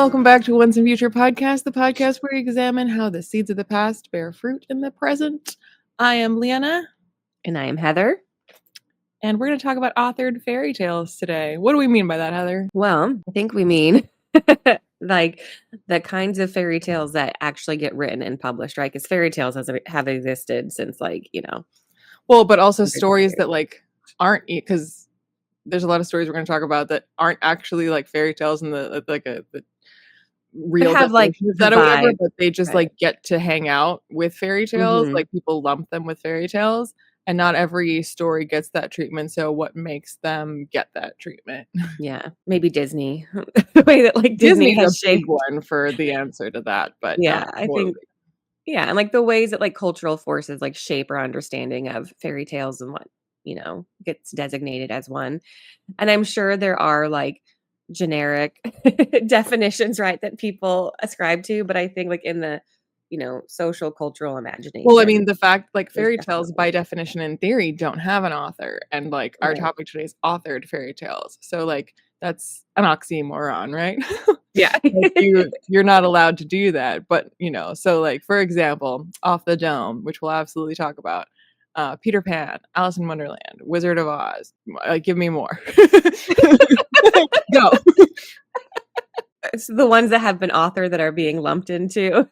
welcome back to Once and Future Podcast, the podcast where we examine how the seeds of the past bear fruit in the present. I am Liene. And I am Heather. And we're going to talk about authored fairy tales today. What do we mean by that, Heather? Well, I think we mean like the kinds of fairy tales that actually get written and published, right? Because fairy tales have existed since Well, but also stories that aren't, because there's a lot of stories we're going to talk about that aren't actually like fairy tales in the real have like that or whatever, but they just right. get to hang out with fairy tales. Like people lump them with fairy tales, and not every story gets that treatment. So what makes them get that treatment? Yeah, maybe Disney. The way that Disney has a big one for the answer to that, but yeah, I think and like the ways that cultural forces shape our understanding of fairy tales and what gets designated as one. And I'm sure there are generic definitions, right, that people ascribe to, but I think in the social cultural imagination. Well, I mean, the fact fairy tales by definition in theory don't have an author, and our topic today is authored fairy tales. So that's an oxymoron, right? Yeah. You're not allowed to do that. But so for example, Off the Dome, which we'll absolutely talk about, Peter Pan, Alice in Wonderland, Wizard of Oz. Give me more. Go. So the ones that have been authored that are being lumped into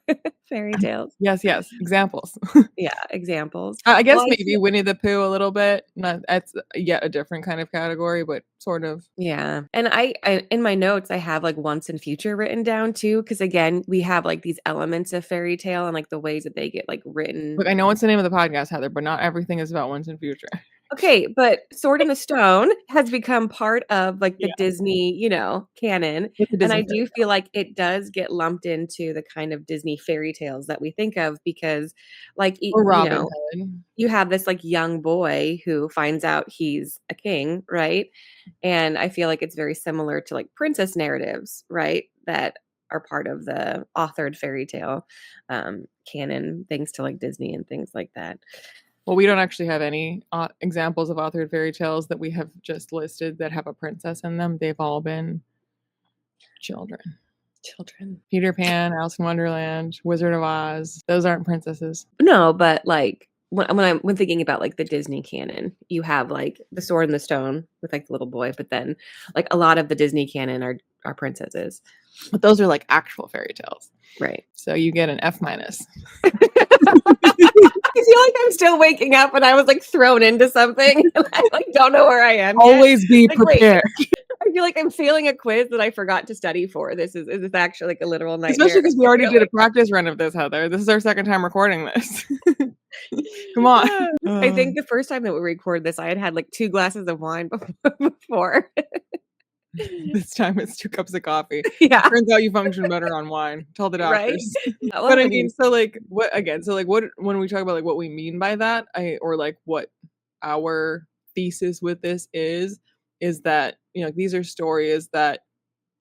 fairy tales. Yes. Examples. Yeah, examples. I guess maybe Winnie the Pooh a little bit. That's yet a different kind of category, but sort of. Yeah. And I in my notes, I have once and future written down too. Because again, we have these elements of fairy tale and the ways that they get written. Look, I know what's the name of the podcast, Heather, but not everything is about once and future. Okay, but Sword in the Stone has become part of the Disney, canon. And I do feel like it does get lumped into the kind of Disney fairy tales that we think of because you have this young boy who finds out he's a king, right? And I feel like it's very similar to princess narratives, right? That are part of the authored fairy tale canon, thanks to Disney and things like that. Well, we don't actually have any examples of authored fairy tales that we have just listed that have a princess in them. They've all been children. Peter Pan, Alice in Wonderland, Wizard of Oz. Those aren't princesses. No, but when thinking about the Disney canon, you have the Sword in the Stone with the little boy, but then a lot of the Disney canon are princesses. But those are actual fairy tales. Right. So you get an F-. I feel like I'm still waking up and I was thrown into something. And I don't know where I am. Always be prepared. I feel like I'm failing a quiz that I forgot to study for. Is this actually a literal nightmare? Especially because we already did a practice run of this, Heather. This is our second time recording this. Come on. I think the first time that we recorded this, I had 2 glasses of wine before. This time it's 2 cups of coffee. Yeah. Turns out you function better on wine. Tell the doctors. Right? But I mean, so what again? So what when we talk about what we mean by that, or what our thesis with this is that these are stories that,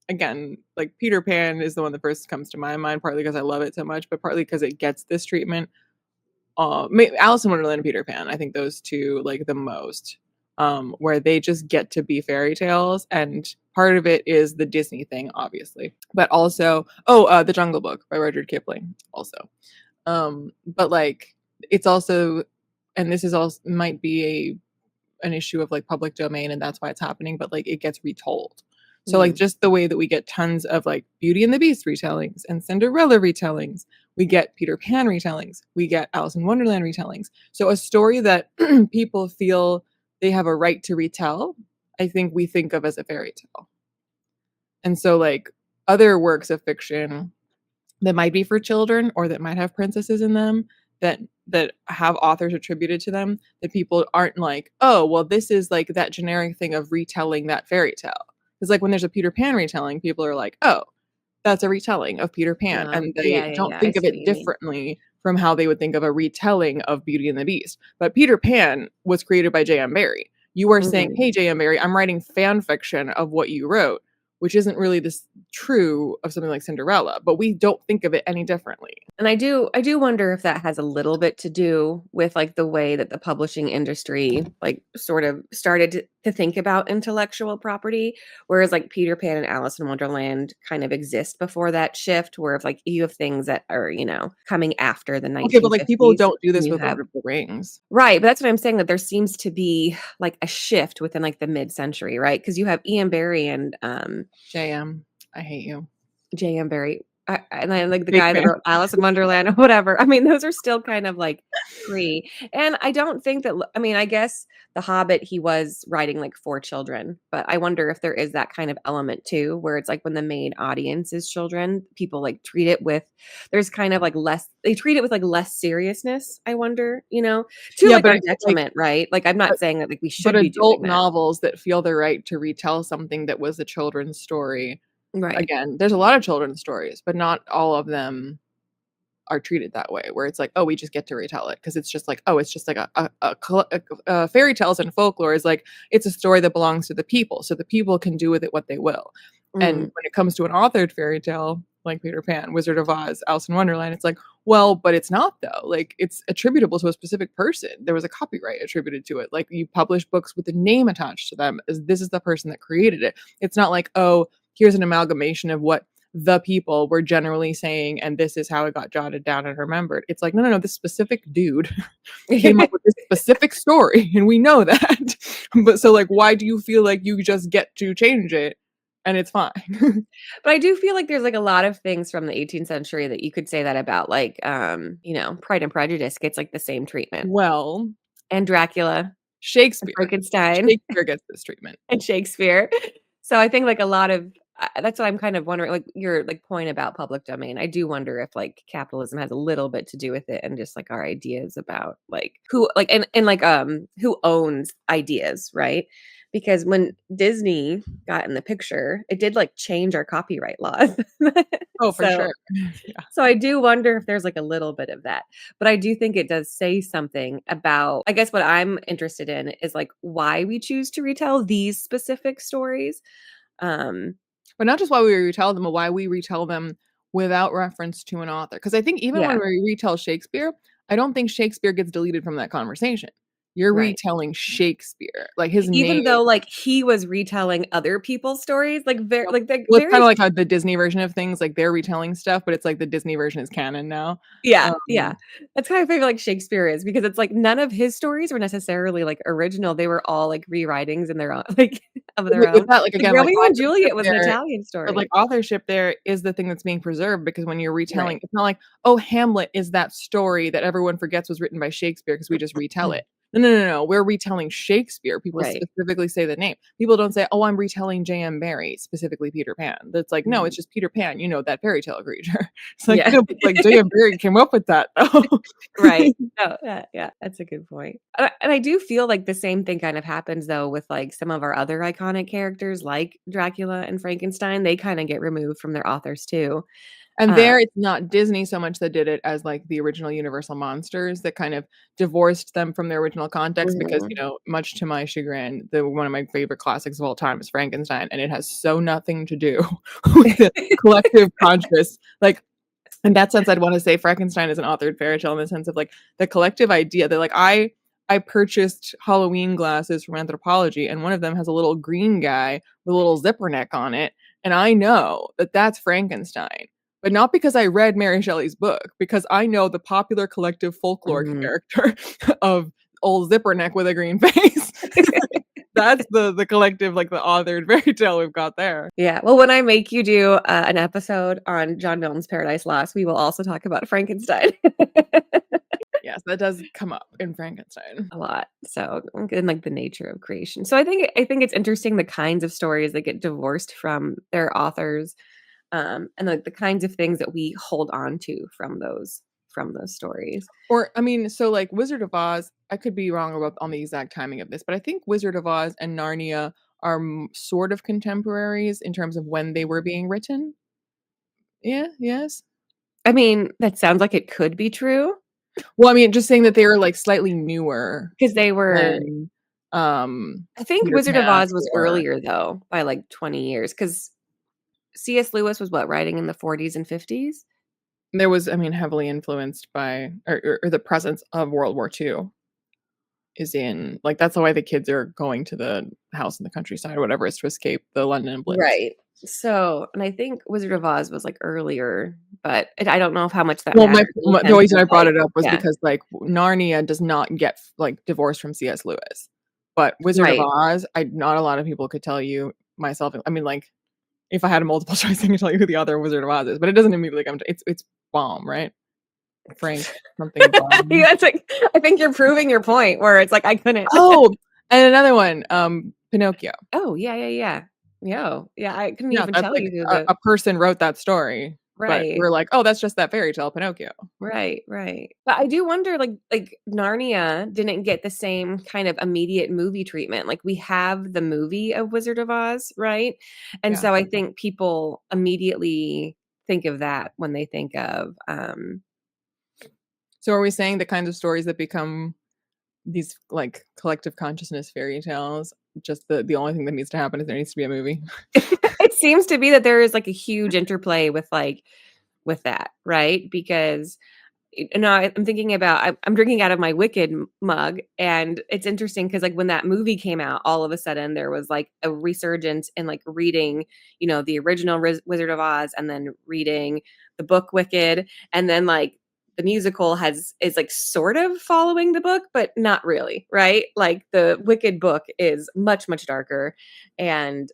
again, Peter Pan is the one that first comes to my mind, partly because I love it so much, but partly because it gets this treatment. Alice in Wonderland and Peter Pan, I think those two the most. Where they just get to be fairy tales, and part of it is the Disney thing, obviously, but also The Jungle Book by Rudyard Kipling also. But it's also, and this is also might be an issue of public domain, and that's why it's happening, but it gets retold. So just the way that we get tons of Beauty and the Beast retellings and Cinderella retellings, we get Peter Pan retellings, we get Alice in Wonderland retellings. So a story that people feel they have a right to retell, I think we think of as a fairy tale. And so other works of fiction that might be for children or that might have princesses in them that have authors attributed to them, that people aren't oh, well, this is that generic thing of retelling that fairy tale. Because when there's a Peter Pan retelling, people are oh, that's a retelling of Peter Pan. And they don't think of it differently from how they would think of a retelling of Beauty and the Beast. But Peter Pan was created by J.M. Barrie. You are saying, hey, J.M. Barrie, I'm writing fan fiction of what you wrote, which isn't really true of something like Cinderella, but we don't think of it any differently. And I do wonder if that has a little bit to do with, like, the way that the publishing industry, like, sort of started to think about intellectual property, whereas, like, Peter Pan and Alice in Wonderland kind of exist before that shift, where if, like, you have things that are, coming after the Okay, but, like, people 1950s, don't do and this you with Lord have of the Rings. right, but that's what I'm saying, that there seems to be, like, a shift within, like, the mid-century, right? Because you have Ian Barry and, JM, I hate you. J.M. Barrie, and then, like, the Fake guy that fan. wrote Alice in Wonderland or whatever. I mean, those are still kind of, like, and I don't think that I mean, I guess The Hobbit, he was writing, like, for children, but I wonder if there is that kind of element too, where it's, like, when the main audience is children, people, like, treat it with there's kind of, like, less they treat it with, like, less seriousness, I wonder, to, Yeah, like, but our I feel like detriment, right? Like, I'm but not saying that, like, we but should be doing adult that. novels that feel the right to retell something that was a children's story, Right. again, there's a lot of children's stories, but not all of them are treated that way, where it's like, "Oh, we just get to retell it because it's just like, oh, it's just like fairy tales and folklore is like, it's a story that belongs to the people, so the people can do with it what they will." And Mm, when it comes to an authored fairy tale, like Peter Pan, Wizard of Oz, Alice in Wonderland, it's like, well, but it's not though. Like, it's attributable to a specific person. There was a copyright attributed to it. Like, you publish books with a name attached to them, as this is the person that created it. It's not like, oh, here's an amalgamation of what the people were generally saying, and this is how it got jotted down and remembered. It's like, no, no, no, this specific dude came up with this specific story, and we know that. But so, like, why do you feel like you just get to change it and it's fine? But I do feel like there's, like, a lot of things from the 18th century that you could say that about, like, Pride and Prejudice gets, like, the same treatment, Well, and Dracula, and Shakespeare. Frankenstein, Shakespeare gets this treatment. and Shakespeare. So I think, like, a lot of that's what I'm kind of wondering, like, your, like, point about public domain. I do wonder if, like, capitalism has a little bit to do with it and just, like, our ideas about, like, who like, and, like, who owns ideas, right? Because when Disney got in the picture, it did, like, change our copyright laws. Oh, for So sure. Yeah. so I do wonder if there's, like, a little bit of that, but I do think it does say something about I guess what I'm interested in is, like, why we choose to retell these specific stories. Um, But not just why we retell them, but why we retell them without reference to an author. Because I think even when yeah, we retell Shakespeare, I don't think Shakespeare gets deleted from that conversation. You're right. retelling Shakespeare. Like, his name. Even though, like, he was retelling other people's stories, like, Yep. like, Well, it's very kinda like how the Disney version of things, like, they're retelling stuff, but it's like the Disney version is canon now. yeah, yeah. Um, That's how I feel like Shakespeare is because it's like none of his stories were necessarily, like, original, they were all, like, rewritings in their own like, of their with own. that, like, Like, again, like, Romeo and authorship Juliet was an there Italian but, like, story. authorship there is the thing that's being preserved because when you're Right. retelling it's not like, "Oh, Hamlet is that story that everyone forgets was written by Shakespeare because we just retell it." No, no, no, no, we're retelling Shakespeare. People Right. specifically say the name. People don't say, "Oh, I'm retelling J.M. Barrie, specifically Peter Pan." That's like, "No, Mhm. it's just Peter Pan, you know, that fairy tale creature." It's like, Yeah. "No, but, like, J.M. Barrie came up with that, though." Right. No, yeah, that's a good point. And I do feel like the same thing kind of happens, though, with, like, some of our other iconic characters, like Dracula and Frankenstein, they kinda get removed from their authors too. And Um there, it's not Disney so much that did it as, like, the original Universal monsters that kind of divorced them from their original context because, Mhm. much to my chagrin, one of my favorite classics of all time is Frankenstein, and it has so nothing to do with the collective conscious, like, in that sense, I'd wanna say Frankenstein is an authored fairy tale in the sense of, like, the collective idea that, like, I purchased Halloween glasses from Anthropology, and one of them has a little green guy with a little zipper neck on it, and I know that that's Frankenstein, but not because I read Mary Shelley's book, because I know the popular collective folklore Mhm. character of old zipper neck with a green face. That's the collective, like, the authored fairy tale we've got there. Yeah, well, when I make you do, an episode on John Milton's Paradise Lost, we will also talk about Frankenstein Yes, that does come up in Frankenstein. a lot, so and, like, the nature of creation. So I think it's interesting the kinds of stories that get divorced from their authors, and, like, the kinds of things that we hold on to from those stories. Or, I mean, so, like, Wizard of Oz, I could be wrong about on the exact timing of this, but I think Wizard of Oz and Narnia are sort of contemporaries in terms of when they were being written. Yeah, yes. I mean, that sounds like it could be true Well, I mean, just saying that they were, like, slightly newer because they were than, I think Peter Wizard of Pan Oz was or earlier, though, by, like, 20 years because C.S. Lewis was what, writing in the 40s and 50s? There was, I mean, heavily influenced by or the presence of World War II is in like, that's why the kids are going to the house in the countryside or whatever, is to escape the London Blitz. Right. So, and I think Wizard of Oz was, like, earlier, but I don't know how much that Well, matters in the the sense reason of, I brought like it up was yeah, because, like, Narnia does not get, like, divorced from C.S. Lewis, but Wizard of right. Oz, not a lot of people could tell you, myself I mean, like, if I had a multiple choice, I can tell you who the author of Wizard of Oz is, but it doesn't immediately come to it's Baum, right? Frank something Baum. Yeah, it's like I think you're proving your point where it's like, I couldn't. Oh, and another one, Pinocchio. Oh, yeah, yeah, yeah. Yo, yeah, I couldn't Yeah, even that's tell like you who the a person wrote that story, but right. we're like, "Oh, that's just that fairy tale, Pinocchio." Right, right. But I do wonder, like Narnia didn't get the same kind of immediate movie treatment. Like, we have the movie of Wizard of Oz, right? And Yeah. so I think people immediately think of that when they think of, So are we saying the kinds of stories that become these, like, collective consciousness fairy tales, just the only thing that needs to happen is there needs to be a movie? it seems to be that there is, like, a huge interplay with, like with that, right? Because no, I'm thinking about I'm drinking out of my Wicked mug, and it's interesting because like when that movie came out, all of a sudden there was like a resurgence in like reading, the original Wizard of Oz, and then reading the book Wicked, and then like the musical is like sort of following the book, but not really, right? Like the Wicked book is much much darker, and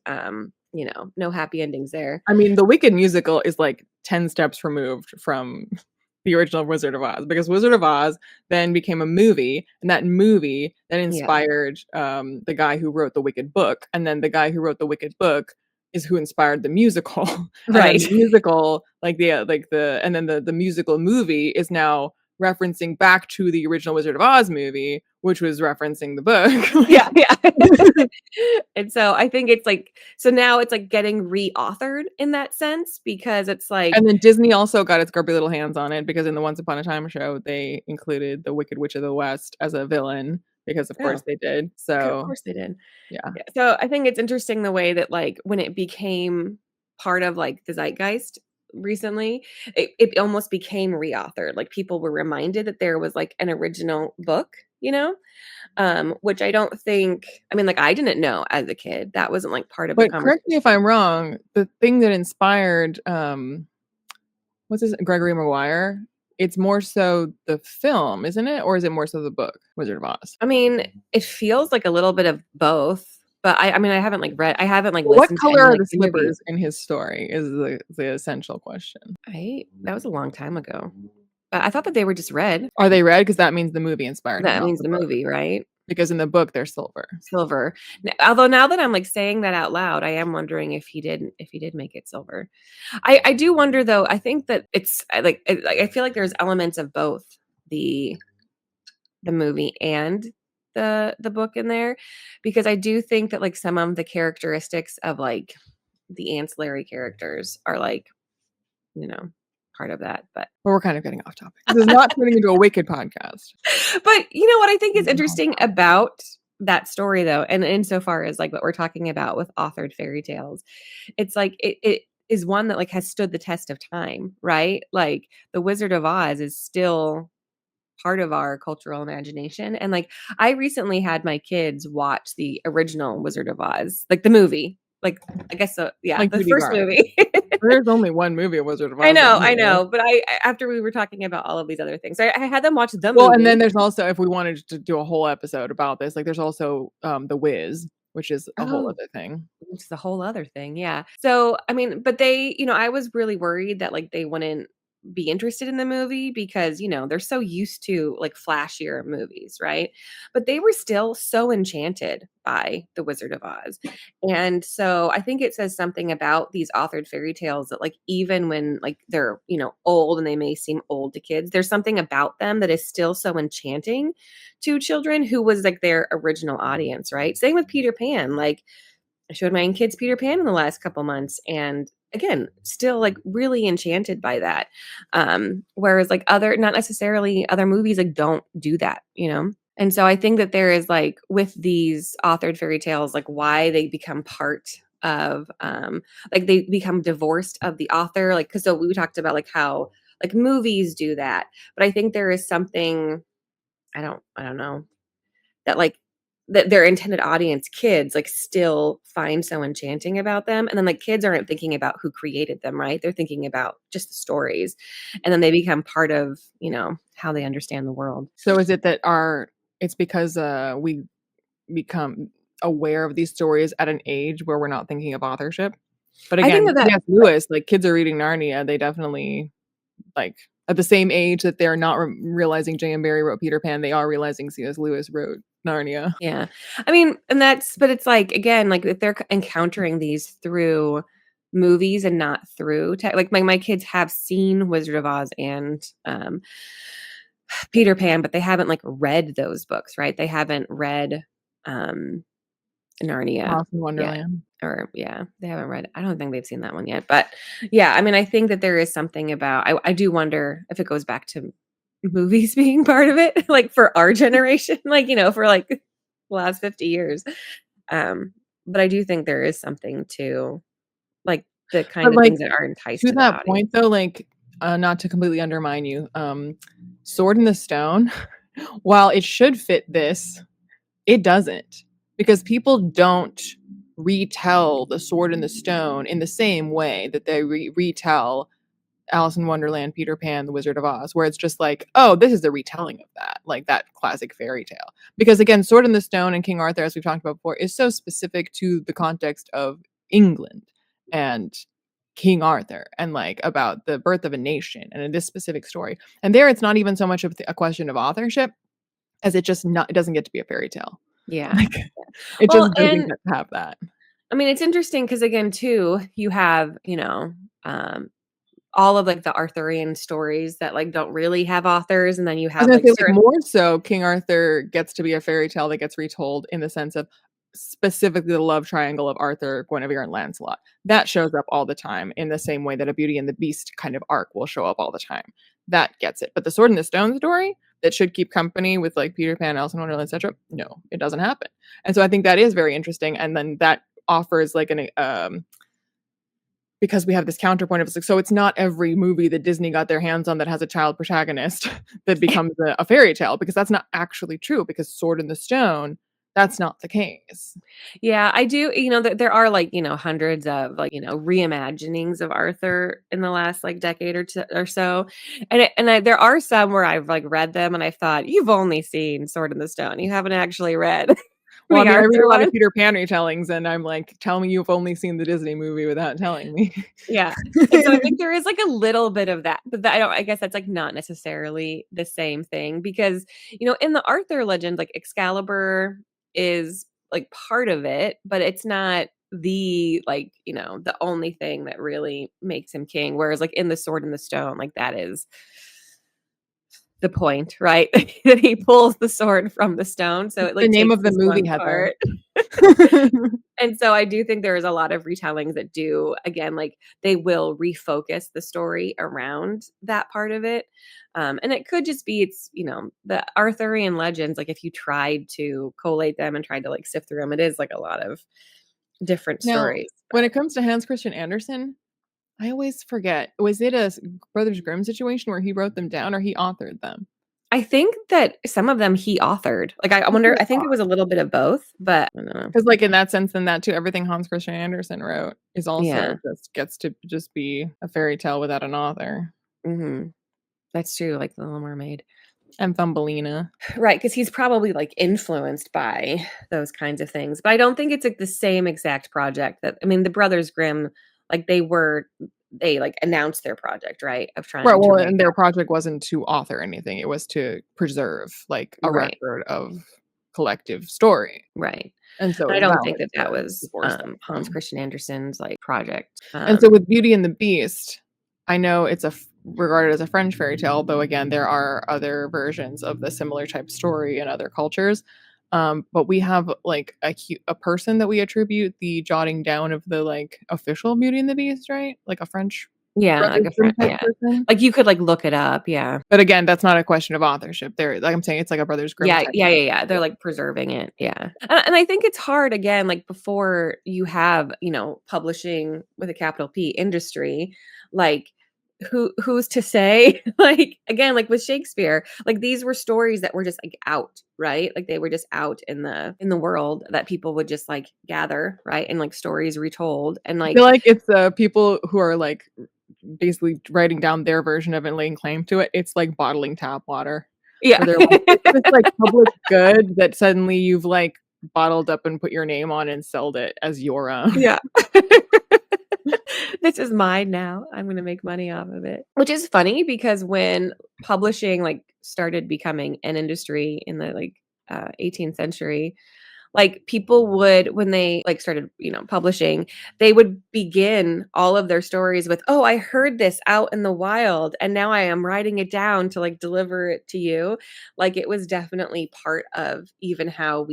no happy endings there. I mean, the Wicked musical is, like, 10 steps removed from the original Wizard of Oz, because Wizard of Oz then became a movie, and that movie then Yeah, inspired, the guy who wrote the Wicked book, and then the guy who wrote the Wicked book is who inspired the musical, and then right. the musical, and then the musical movie is now referencing back to the original Wizard of Oz movie, which was referencing the book, Yeah, like yeah. And so I think it's like so now it's like getting reauthored in that sense because it's like, and then Disney also got its grubby little hands on it because in the Once Upon a Time show, they included the Wicked Witch of the West as a villain because of oh, course they did. of So, course they did. yeah. Yeah. So I think it's interesting the way that like when it became part of like the zeitgeist recently, it almost became reauthored. Like people were reminded that there was like an original book, which I don't think I mean, like I didn't know as a kid. That wasn't like part of the But correct me conversation. if I'm wrong, the thing that inspired, what's his Gregory Maguire, it's more so the film, isn't it? Or is it more so the book, Wizard of Oz? I mean, it feels like a little bit of both, but I mean, I haven't, like, Well, what listened to color any, are like, the interviews. slippers in his story is the essential question. That was a long time ago. But I thought that they were just red. Are they red? Because that means the movie inspired him, That not means the the book. movie, right? Because in the book, they're silver. Silver. Although now that I'm, like, saying that out loud, I am wondering if he did make it silver. I do wonder, though, I think that it's I feel like there's elements of both the movie and the book in there, because I do think that, like, some of the characteristics of, like, the ancillary characters are, like, you know, part of that, but But we're kind of getting off topic. This is not turning into a Wicked podcast. but you know what I think is No. interesting about that story, though, and insofar as, like, what we're talking about with authored fairy tales, it's like it is one that, like, has stood the test of time, right? Like, The Wizard of Oz is still part of our cultural imagination, and, like, I recently had my kids watch the original Wizard of Oz, like, the movie, like, I guess so yeah, Like the Judy first Garland. movie. There's only one movie of Wizard of Oz that I we know of. know, but after we were talking about all of these other things, I had them watch the Well, and then movie. there's also, if we wanted to do a whole episode about this, like, there's also, The Wiz, which is a whole Oh, other thing. which is a whole other thing, yeah. So, I mean, but they I was really worried that, like, they wouldn't be interested in the movie because, they're so used to, like, flashier movies, right? But they were still so enchanted by The Wizard of Oz. And so I think it says something about these authored fairy tales that, like, even when, like, they're, old and they may seem old to kids, there's something about them that is still so enchanting to children who was, like, their original audience, right? Same with Peter Pan, like, I showed my kids Peter Pan in the last couple months, and again, still, like, really enchanted by that. Whereas, like, other not necessarily other movies, like, don't do that, you know? And so I think that there is, like, with these authored fairy tales, like, why they become part of, like, they become divorced of the author, like, 'cause so we talked about, like, how, Like movies do that, but I think there is something, I don't know, that like that their intended audience, kids, like still find so enchanting about them. And then like kids aren't thinking about who created them, right? They're thinking about just the stories. And then they become part of, how they understand the world. So is it that it's because we become aware of these stories at an age where we're not thinking of authorship? But I think again, that C.S. Lewis, like kids are reading Narnia, they definitely like at the same age that they're not realizing J.M. Barrie wrote Peter Pan, they are realizing C.S. Lewis wrote Narnia. yeah. I mean, but it's like, again, like if they're encountering these through movies and not through like my kids have seen Wizard of Oz and Peter Pan, but they haven't like read those books, right? They haven't read Narnia Alice in yet. Wonderland. Or yeah, they haven't read I don't think they've seen that one yet. But yeah, I mean, I think that there is something about I do wonder if it goes back to movies being part of it, like for our generation, like, for like the last 50 years. But I do think there is something to like the kind But, of like, things that are enticed to to the that audience. point though, like, not to completely undermine you, Sword in the Stone, while it should fit this, it doesn't. Because people don't retell The Sword in the Stone in the same way that they retell Alice in Wonderland, Peter Pan, The Wizard of Oz, where it's just like, oh, this is the retelling of that, like that classic fairy tale. Because again, Sword in the Stone and King Arthur, as we've talked about before, is so specific to the context of England and King Arthur and like about the birth of a nation and in this specific story. And there, it's not even so much of a question of authorship as it doesn't get to be a fairy tale. Yeah. Like it Well, just doesn't and get to have that. I mean, it's interesting because again, too, you have, um, all of like the Arthurian stories that like don't really have authors, and then you I was have gonna like say, like, certain more so, King Arthur gets to be a fairy tale that gets retold in the sense of specifically the love triangle of Arthur, Guinevere, and Lancelot. That shows up all the time in the same way that a Beauty and the Beast kind of arc will show up all the time. That gets it. But the Sword and the Stone story that should keep company with like Peter Pan, Alice in Wonderland, etc. No, it doesn't happen. And so I think that is very interesting. And then that offers like an because we have this counterpoint of it's like, so it's not every movie that Disney got their hands on that has a child protagonist that becomes a fairy tale, because that's not actually true, because Sword in the Stone, that's not the case. Yeah, I do, there are like, hundreds of like, reimaginings of Arthur in the last like decade or so. There are some where I've like read them and I thought, you've only seen Sword in the Stone. You haven't actually read Well, I the mean, I read Arthur a lot of one. Peter Pan retellings, and I'm like, tell me you've only seen the Disney movie without telling me. Yeah. And so I think there is like a little bit of that, but I guess that's like not necessarily the same thing because, in the Arthur legend, like Excalibur is like part of it, but it's not the like, the only thing that really makes him king. Whereas like in the Sword and the Stone, like that is the point, right? That he pulls the sword from the stone. So It's it the like name takes of the this movie, one Heather. part. And so I do think there is a lot of retellings that do, again, like they will refocus the story around that part of it. And it could just be the Arthurian legends, like if you tried to collate them and tried to like sift through them, it is like a lot of different Now, stories. when But it comes to Hans Christian Andersen, I always forget, was it a Brothers Grimm situation where he wrote them down or he authored them? I think that some of them he authored. Like I That's what wonder, I I think it thought. was a little bit of both, but I don't know. 'Cause, like, in that sense, then that too, everything Hans Christian Andersen wrote is also Yeah. just gets to just be a fairy tale without an author. Mhm. That's true, like The Little Mermaid. And Thumbelina. Right, because he's probably, like, influenced by those kinds of things, but I don't think it's, like, the same exact project that I mean, the Brothers Grimm, like, they, like, announced their project, right, of Right, trying to well, write and their that. project wasn't to author anything, it was to preserve, like, a Right, record of collective story, right. and so And it I was don't think valid that that to was, divorce them Hans from. Christian Andersen's, like, project. And so with Beauty and the Beast, I know it's regarded as a French fairy tale, though again, there are other versions of the similar type story in other cultures. But we have like a person that we attribute the jotting down of the like official Beauty and the Beast, right? Like a French Yeah, like Brothers a Grimm friend type yeah. person. Like, you could, like, look it up, yeah. But again, that's not a question of authorship. There, like I'm saying, it's like a Brothers Grimm Yeah, type. yeah, yeah, yeah, they're, like, preserving it, yeah. And I think it's hard, again, like, before you have, publishing with a capital P industry, like, who's to say? Like, again, like with Shakespeare, like these were stories that were just like out, right? Like they were just out in the world that people would just like gather, right? And like stories retold. And I feel like, like it's, people who are, like, basically writing down their version of it and laying claim to it. It's like bottling tap water, yeah. where they're like, "It's this, like, public good that suddenly you've, like, bottled up and put your name on and sold it as your own." Yeah. This is mine now. I'm gonna make money off of it. Which is funny because when publishing, like, started becoming an industry in the, like, 18th century, like, people would when they, like, started, publishing, they would begin all of their stories with, "Oh, I heard this out in the wild, and now I am writing it down to, like, deliver it to you." Like, it was definitely part of even how,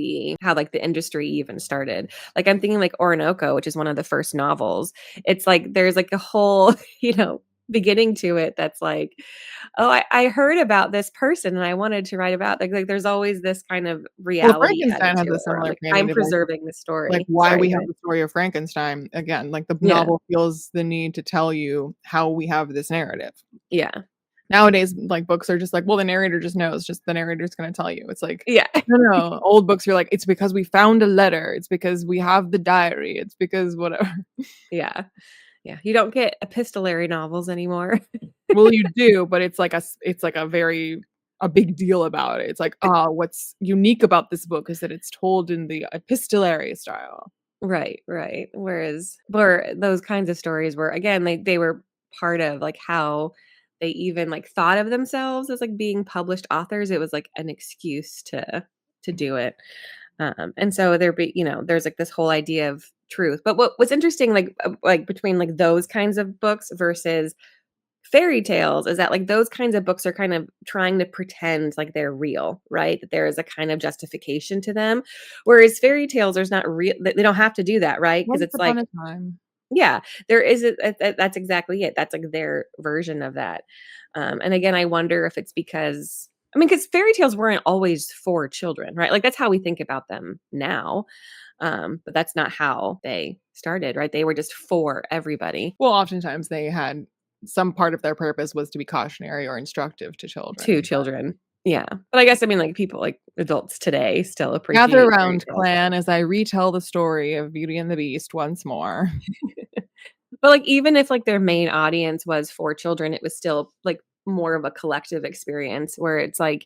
like, the industry even started. Like, I'm thinking, like, Orinoco, which is one of the first novels. It's like there's, like, a whole, beginning to it that's like, "Oh, I heard about this person and I wanted to write about," like, there's always this kind of Well, reality added Frankenstein has to a it where I'm similar like, framing I'm device, preserving the like, story. why Sorry, we go have ahead. the story of Frankenstein. Again, like, the Yeah. novel feels the need to tell you how we have this narrative. Yeah. Nowadays, like, books are just like, "Well, the narrator just knows, just the narrator's gonna tell you." It's like, Yeah. no, no, old books, you're like, "It's because we found a letter, it's because we have the diary, it's because whatever." Yeah. Yeah. You don't get epistolary novels anymore. Well, you do, but it's like a big deal about it. It's like, "Ah, what's unique about this book is that it's told in the epistolary style." Right, right. Where those kinds of stories were, again, they were part of, like, how they even, like, thought of themselves as, like, being published authors. It was, like, an excuse to do it. And so there's, like, this whole idea of truth. But what's interesting, like, between, like, those kinds of books versus fairy tales is that, like, those kinds of books are kind of trying to pretend like they're real, right? That there is a kind of justification to them. Whereas fairy tales, there's not real they don't have to do that, right? Because Once it's upon like, a time. yeah, there is that's exactly it. That's like their version of that. And again, I wonder if it's because because fairy tales weren't always for children, right? Like that's how we think about them now. But that's not how they started, right? They were just for everybody. Well, oftentimes they had some part of their purpose was to be cautionary or instructive to To children, but children. Yeah. But I guess, like, people, like, adults today still gather appreciate fairy around, tales. clan, as I retell the story of Beauty and the Beast once more. But, like, even if, like, their main audience was for children, it was still, like, more of a collective experience where it's like,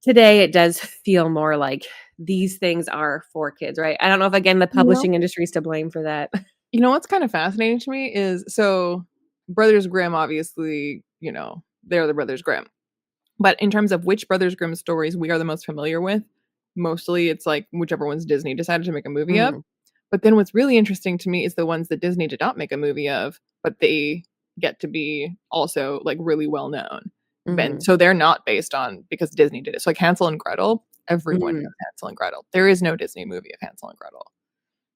today it does feel more like these things are for kids, right? I don't know if, again, the You know publishing industry is to blame for that. you know what's kind of fascinating to me is so Brothers Grimm, obviously, they're the Brothers Grimm. But in terms of which Brothers Grimm stories we are the most familiar with, mostly it's like whichever ones Disney decided to make a movie of. Mhm. But then what's really interesting to me is the ones that Disney did not make a movie of, but they get to be also like really well known. And Mhm. so they're not based on because Disney did it. So like Hansel and Gretel, everyone knows Mhm. Hansel and Gretel. There is no Disney movie of Hansel and Gretel.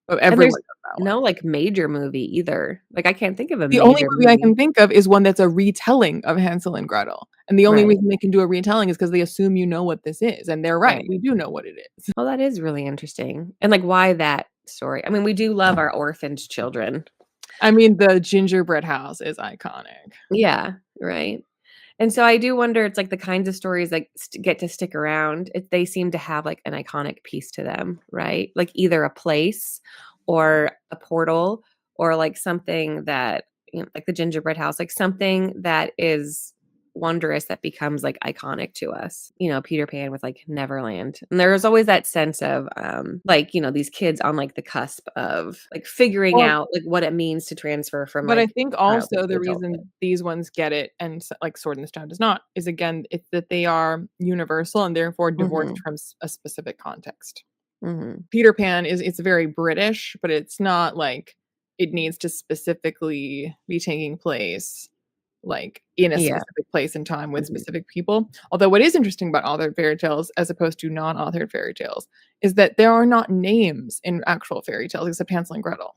But And there's everyone knows that one. no, like, major movie either. Like, I can't think of a The only major movie I movie. can think of is one that's a retelling of Hansel and Gretel, and the only Right, reason they can do a retelling is because they assume you know what this is, and they're right, right. we do know what it is. Well, that is really interesting. And, like, why that story? We do love our orphaned children. I mean, the gingerbread house is iconic. Yeah, right. And so I do wonder, it's like the kinds of stories that get to stick around, they seem to have, like, an iconic piece to them, right? Like, either a place or a portal or, like, something that, like the gingerbread house, like, something that is wondrous that becomes, like, iconic to us. Peter Pan with, like, Neverland. And there's always that sense of, like, these kids on, like, the cusp of, like, figuring Well, out, like, what it means to transfer from, but I like, think childhood also to the adulthood. reason these ones get it and like Sword in the Stone does not is again, it's that they are universal and therefore divorced Mhm, from a specific context. mhm. Peter Pan it's very British, but it's not like it needs to specifically be taking place like in a Yeah. specific place and time with Mhm. specific people. Although what is interesting about authored fairy tales as opposed to non-authored fairy tales is that there are not names in actual fairy tales except Hansel and Gretel.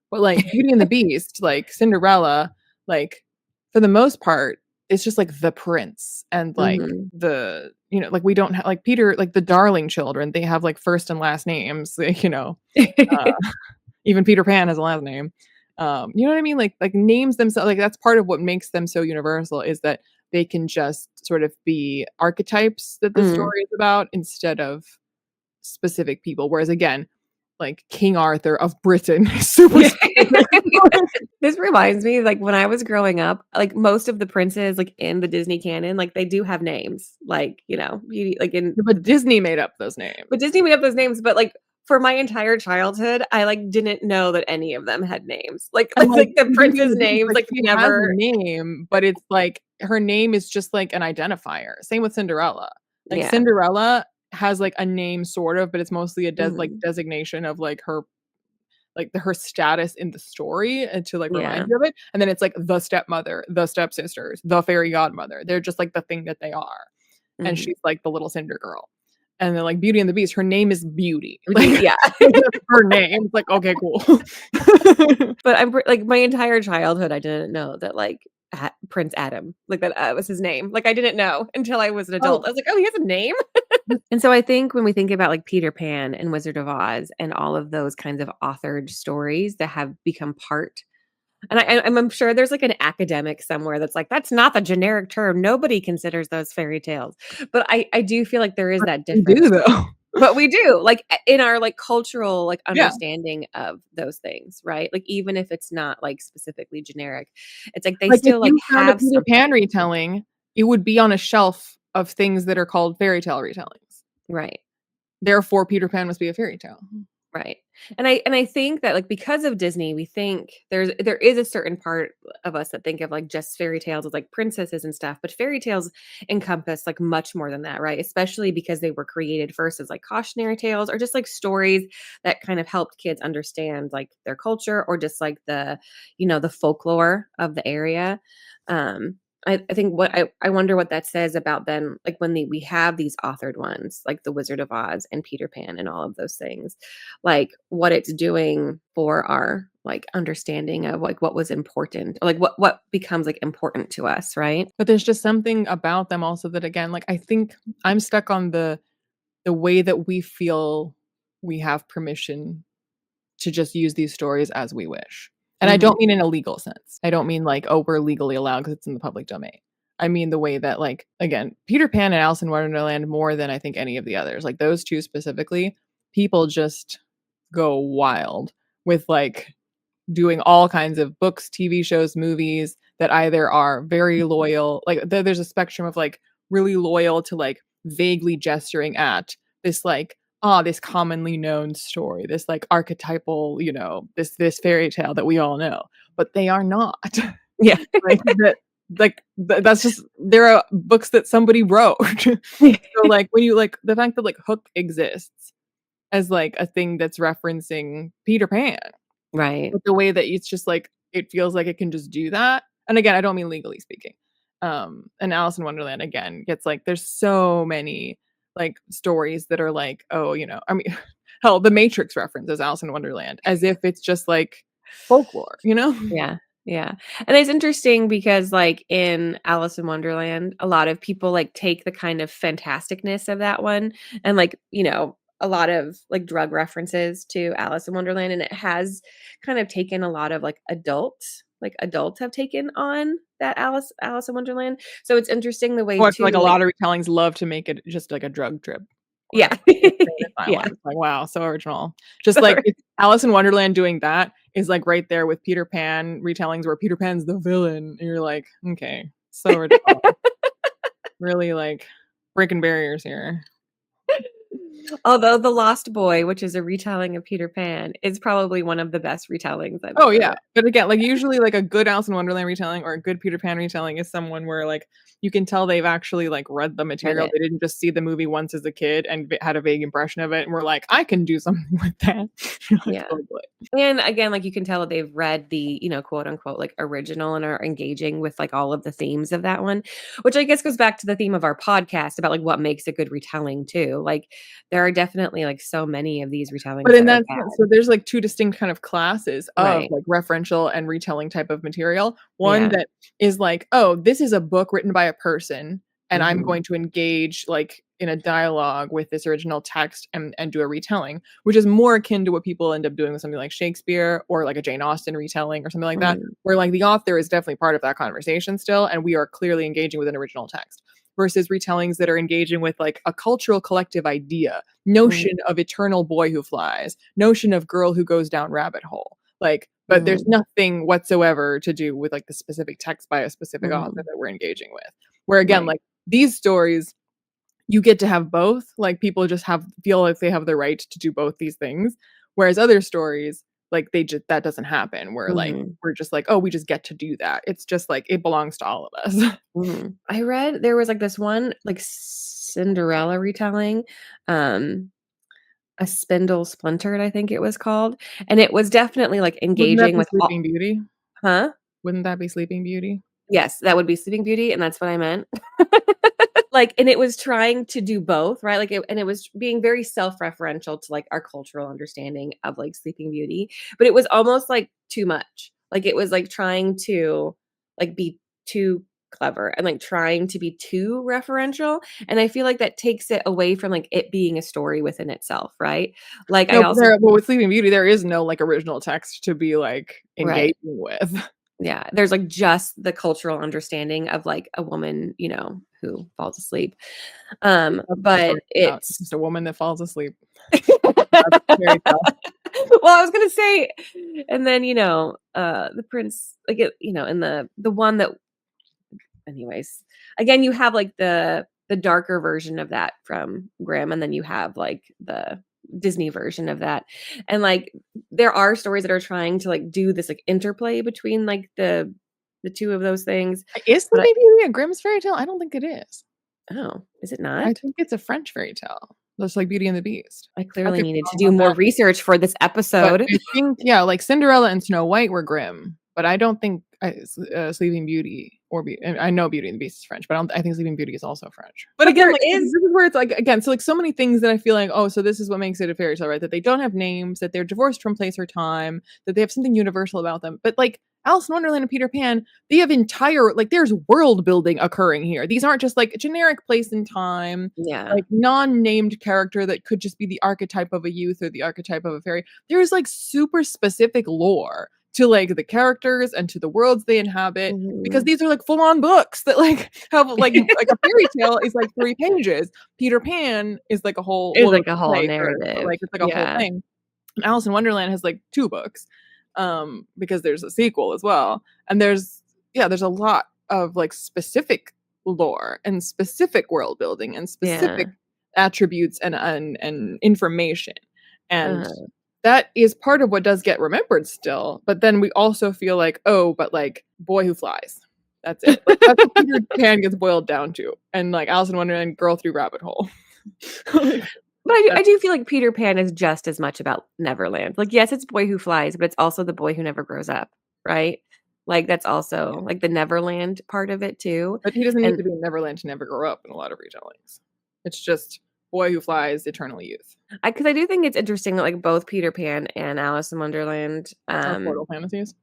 But like Beauty and the Beast, like Cinderella, like for the most part, it's just like the prince and like Mhm. like we don't have like Peter, like the darling children, they have like first and last names, uh, even Peter Pan has a last name. You know what I mean? Like names themselves, like that's part of what makes them so universal is that they can just sort of be archetypes that the Mm. story is about instead of specific people. Whereas again, like King Arthur of Britain is super specific. This reminds me, like, when I was growing up, like, most of the princes, like, in the Disney canon, like, they do have names, like, you know, Beauty like, in But Disney made up those names. but Disney made up those names, but, like, for my entire childhood, I, like, didn't know that any of them had names. Like And, like like, like, the Beauty and princes' the Beast, names, like, like, she has a never name, but it's like her name is just like an identifier. Same with Cinderella. Like, Yeah. Cinderella has, like, a name sort of, but it's mostly a Mhm. designation of, like, her like, her status in the story and to, like, Yeah. remind you of it, and then it's, like, the stepmother, the stepsisters, the fairy godmother. They're just, like, the thing that they are, and Mhm. she's, like, the little Cinder girl. And then, like, Beauty and the Beast, her name is Beauty. Like, Yeah. that's her name. It's like, "Okay, cool." But I'm like, my entire childhood, I didn't know that, like, Prince Adam, like, that, was his name. Like, I didn't know until I was an adult. Oh, I was like, "Oh, he has a name?" And so I think when we think about, like, Peter Pan and Wizard of Oz and all of those kinds of authored stories that have become part and I'm sure there's, like, an academic somewhere that's like, "That's not the generic term. Nobody considers those fairy tales." But I do feel like there is but that we do difference. though. But we do, like, in our, like, cultural, like, Yeah. understanding of those things, right? Like, even if it's not, like, specifically generic, it's like they Like, if still, like, you found a have Peter Pan something. retelling, it would be on a shelf of things that are called fairy tale retellings. Right. Therefore, Peter Pan must be a fairy tale. Right. And I think that, like, because of Disney, we think there is a certain part of us that think of, like, just fairy tales as, like, princesses and stuff, but fairy tales encompass, like, much more than that, right? Especially because they were created first as, like, cautionary tales or just, like, stories that kind of helped kids understand, like, their culture or just, like, the folklore of the area. Um, I think I wonder what that says about then, like, when we have these authored ones, like The Wizard of Oz and Peter Pan and all of those things, like, what it's doing for our, like, understanding of, like, what was important, or like, what becomes, like, important to us, right? But there's just something about them also that again, like, I think I'm stuck on the way that we feel we have permission to just use these stories as we wish. And I Mhm. don't mean in a legal sense. I don't mean like, "Oh, we're legally allowed because it's in the public domain." I mean the way that, like, again, Peter Pan and Alice in Wonderland more than I think any of the others, like, those 2 specifically, people just go wild with, like, doing all kinds of books, TV shows, movies that either are very loyal like, there's a spectrum of, like, really loyal to, like, vaguely gesturing at this, like, this commonly known story, this, like, archetypal, this fairy tale that we all know, but they are not. Yeah. Like, that's just there are books that somebody wrote. So, like, when you like, the fact that, like, Hook exists as, like, a thing that's referencing Peter Pan, Right. but the way that it's just, like, it feels like it can just do that, and again, I don't mean legally speaking. And Alice in Wonderland, again, gets, like, there's so many, like, stories that are like, oh, I mean, hell, The Matrix references Alice in Wonderland as if it's just, like, folklore, you know? Yeah, yeah, and it's interesting because, like, in Alice in Wonderland, a lot of people, like, take the kind of fantasticness of that one and, like, a lot of, like, drug references to Alice in Wonderland, and it has kind of taken a lot of, adults have taken on that Alice in Wonderland, so it's interesting the way Oh, I feel too, like a like lot of retellings love to make it just like a drug trip or yeah. insane Yeah. asylum. It's like, wow, so original. Just like Sorry. it's Alice in Wonderland doing that is like right there with Peter Pan retellings where Peter Pan's the villain. And you're like, okay, so original. Really like breaking barriers here. Although The Lost Boy, which is a retelling of Peter Pan, is probably one of the best retellings I've Oh, ever yeah. read. But again, like, usually, like, a good Alice in Wonderland retelling or a good Peter Pan retelling is someone where, like, you can tell they've actually, like, read the Read material. it. They didn't just see the movie once as a kid and had a vague impression of it and were like, "I can do something like that." You're like, Yeah. "Oh, boy." And again, like, you can tell that they've read the, quote unquote, like, original and are engaging with, like, all of the themes of that one, which I guess goes back to the theme of our podcast about, like, what makes a good retelling too. Like, there are definitely, like, so many of these retellings But in that are that bad. sense, so there's, like, 2 distinct kind of classes of, Right. like, referential and retelling type of material. One Yeah. that is like, "Oh, this is a book written by a person and I'm going to engage like in a dialogue with this original text and do a retelling, which is more akin to what people end up doing with something like Shakespeare or like a Jane Austen retelling or something like that, where like the author is definitely part of that conversation still, and we are clearly engaging with an original text. Versus retellings that are engaging with like a cultural collective idea, notion of eternal boy who flies, notion of girl who goes down rabbit hole. Like, but there's nothing whatsoever to do with like the specific text by a specific author that we're engaging with. Where again, like these stories, you get to have both. Like people just feel like they have the right to do both these things. Whereas other stories, like that doesn't happen. Where like we're just like, oh, we just get to do that. It's just like it belongs to all of us. I read there was like this one like Cinderella retelling, a Spindle Splintered, I think it was called, and it was definitely like Wouldn't that engaging be with Sleeping Beauty? Huh? Wouldn't that be Sleeping Beauty? Yes, that would be Sleeping Beauty, and that's what I meant. Like, and it was trying to do both, right? Like, it was being very self-referential to like our cultural understanding of like Sleeping Beauty, but it was almost like too much. Like, it was like trying to like be too clever and like trying to be too referential. And I feel like that takes it away from like it being a story within itself, right? Like, I No, also, but with Sleeping Beauty, there is no like original text to be like engaging right. with. Yeah, there's like just the cultural understanding of like a woman, you know, who falls asleep. That's what the But story's about. It's it's just a woman that falls asleep. That's well, fairy tale. I was gonna say, and then you know, the prince, like it, you know, and the one that, anyways, again, you have like the darker version of that from Grimm, and then you have like the Disney version of that, and like there are stories that are trying to like do this like interplay between like the two of those things. Is But Sleeping Beauty a Grimm's fairy tale? I don't think it is. is it I not? think it's a French fairy tale. Just like Beauty and the Beast. I I clearly could be needed to wrong do about more that. research for this But episode. I think, yeah, like Cinderella and Snow White were Grimm, but I don't think Sleeping Beauty I know Beauty and the Beast is French, but I think Sleeping Beauty is also French. But But again, there like this is is where it's like again, so like so many things that I feel like, oh, so this is what makes it a fairy tale, right? That they don't have names, that they're divorced from place or time, that they have something universal about them. But like Alice in Wonderland and Peter Pan, they have entire like there's world building occurring here. These aren't just like a generic place and time, yeah. like non-named character that could just be the archetype of a youth or the archetype of a fairy. There's like super specific lore to like the characters and to the worlds they inhabit, because Mhm. these are like full-on books that like have like a fairy tale is like 3 pages. Peter Pan is like a whole, It's well, like a whole play first, but narrative. like it's like a whole Yeah. thing. And Alice in Wonderland has like 2 books, because there's a sequel as well. And there's a lot of like specific lore and specific world building and Yeah. specific attributes and information. And Uh-huh. that is part of what does get remembered still. But then we also feel like, oh, but like Boy Who Flies. That's it. Like that's what Peter Pan gets boiled down to. And like Alice in Wonderland, Girl Through Rabbit Hole. Like, But I do feel like Peter Pan is just as much about Neverland. Like, yes, it's Boy Who Flies, but it's also the boy who never grows up, right? Like, that's also like the Neverland part of it too. but he doesn't need And to be in Neverland to never grow up in a lot of retellings. It's just Boy Who Flies, Eternal Youth. because I do think it's interesting that like both Peter Pan and Alice in Wonderland, Are portal fantasies.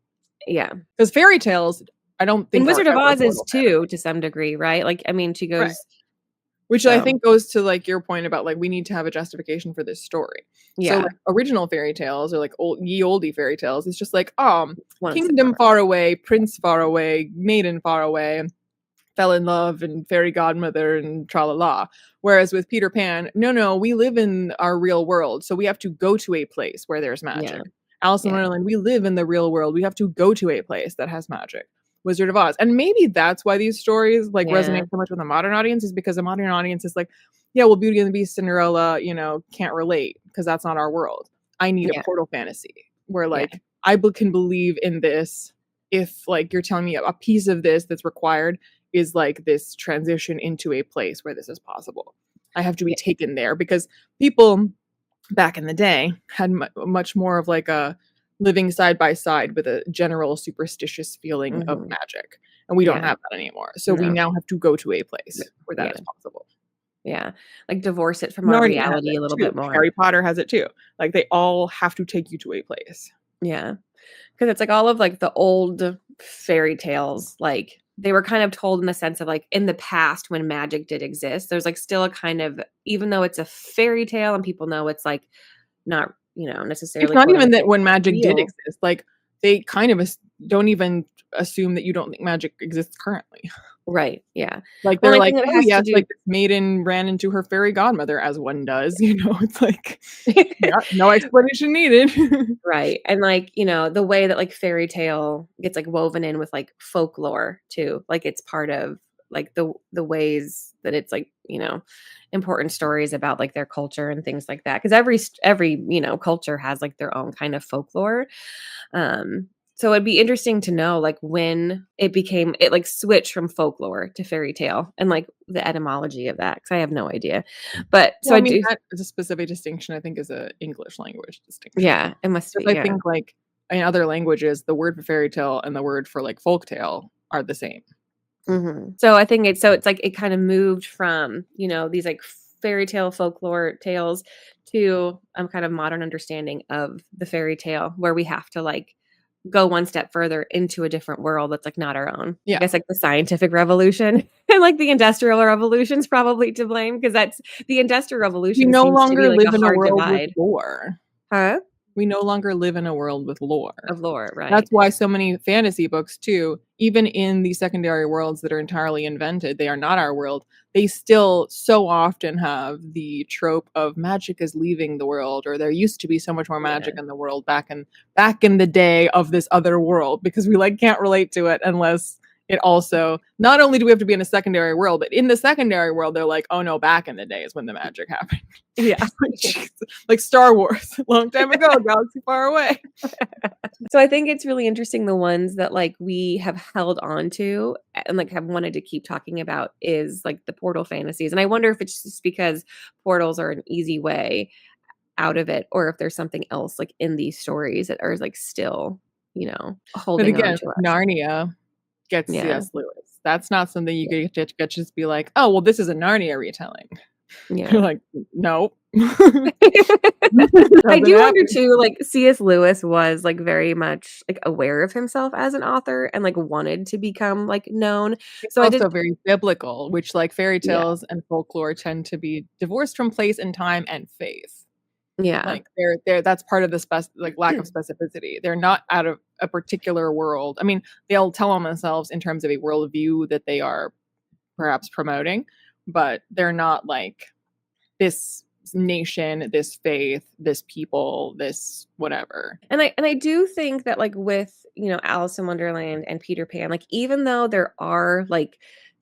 yeah. Because fairy tales, I don't think And are Wizard of ever Oz is portal fantasies. too, to some degree, right? Like, I mean, she Right. goes, Which I so think goes to like your point about like we need to have a justification for this story. So yeah, like original fairy tales or like ye olde fairy tales, it's just like once upon kingdom far away, prince far away, maiden far away, fell in love and fairy godmother and tra la la. Whereas with Peter Pan, no, we live in our real world, so we have to go to a place where there's yeah, magic. Alice in yeah, Wonderland, we live in the real world. We have to go to a place that has magic. Wizard of Oz. And maybe that's why these stories like yeah, resonate so much with the modern audience, is because the modern audience is like, yeah, well, Beauty and the Beast, Cinderella, can't relate because that's not our world. I need a yeah, portal fantasy where yeah, like can believe in this if like you're telling me a piece of this that's required is like this transition into a place where this is possible. I have to be yeah, taken there because people back in the day had much more of like a living side by side with a general superstitious feeling of mhm, magic. And we don't yeah, have that anymore. So we no, now have to go to a place where that yeah, is possible. yeah, like divorce it from our Narnia has reality it a little too. bit more. Harry Potter has it too. Like they all have to take you to a place. Yeah, because it's like all of like the old fairy tales, like they were kind of told in the sense of, like, in the past when magic did exist, there's, like, still a kind of even though it's a fairy tale and people know it's, like, not, It's necessarily, not quote, even that unquote, when magic did real. exist, like, they kind of don't even assume that you don't think magic exists currently. Right, yeah. Like, Well, they're I like, think it "Oh, has to yes, do like, this maiden ran into her fairy godmother," as one does, it's like, yeah, no explanation needed. Right, and, like, the way that, like, fairy tale gets, like, woven in with, like, folklore too, like, it's part of, like, the ways that it's, like, important stories about, like, their culture and things like that. Because every, culture has, like, their own kind of folklore, so it'd be interesting to know, like, when it, like, switched from folklore to fairy tale and, like, the etymology of that, because I have no idea, but so Well, I I mean, do. that is a specific distinction, I think, is a English language distinction. Yeah, it must be, Because I yeah. think, like, in other languages, the word for fairy tale and the word for, like, folk tale are the same. Mhm. So I think it's like it kind of moved from, these like fairy tale folklore tales to kind of modern understanding of the fairy tale where we have to like go one step further into a different world that's like not our own. I Yeah. guess like the scientific revolution and like the industrial revolution's probably to blame because that's the industrial We revolution no seems to be longer like a live in a hard world with divide. lore. Huh? We no longer live in a world with lore. Of lore, right? That's why so many fantasy books too, even in the secondary worlds that are entirely invented, they are not our world. They still so often have the trope of magic is leaving the world, or there used to be so much more magic Yeah. in the world back in the day of this other world, because we like can't relate to it unless it also not only do we have to be in a secondary world, but in the secondary world, they're like, oh no, back in the day is when the magic happened. Yeah. Like Star Wars, long time ago, galaxy far away. So I think it's really interesting the ones that, like, we have held on to and, like, have wanted to keep talking about is, like, the portal fantasies, and I wonder if it's just because portals are an easy way out of it or if there's something else, like, in these stories that are, like, still, But holding on again, to us. Narnia gets Yeah, C.S. Lewis. That's not something you could just be like, "Oh, well, this is a Narnia retelling." You're yeah. like, "Nope." I Doesn't do wonder happen. too, like, C.S. Lewis was, like, very much, like, aware of himself as an author and, like, wanted to become, like, known. It's So I did. also very biblical, which, like, fairy Yeah, tales and folklore tend to be divorced from place and time and faith. yeah. Like, they're that's part of the like, lack of specificity. They're not out of a particular world. I mean, they'll tell on themselves in terms of a worldview that they are perhaps promoting, but they're not like this nation, this faith, this people, this whatever. And I do think that, like, with, Alice in Wonderland and Peter Pan, like, even though there are, like,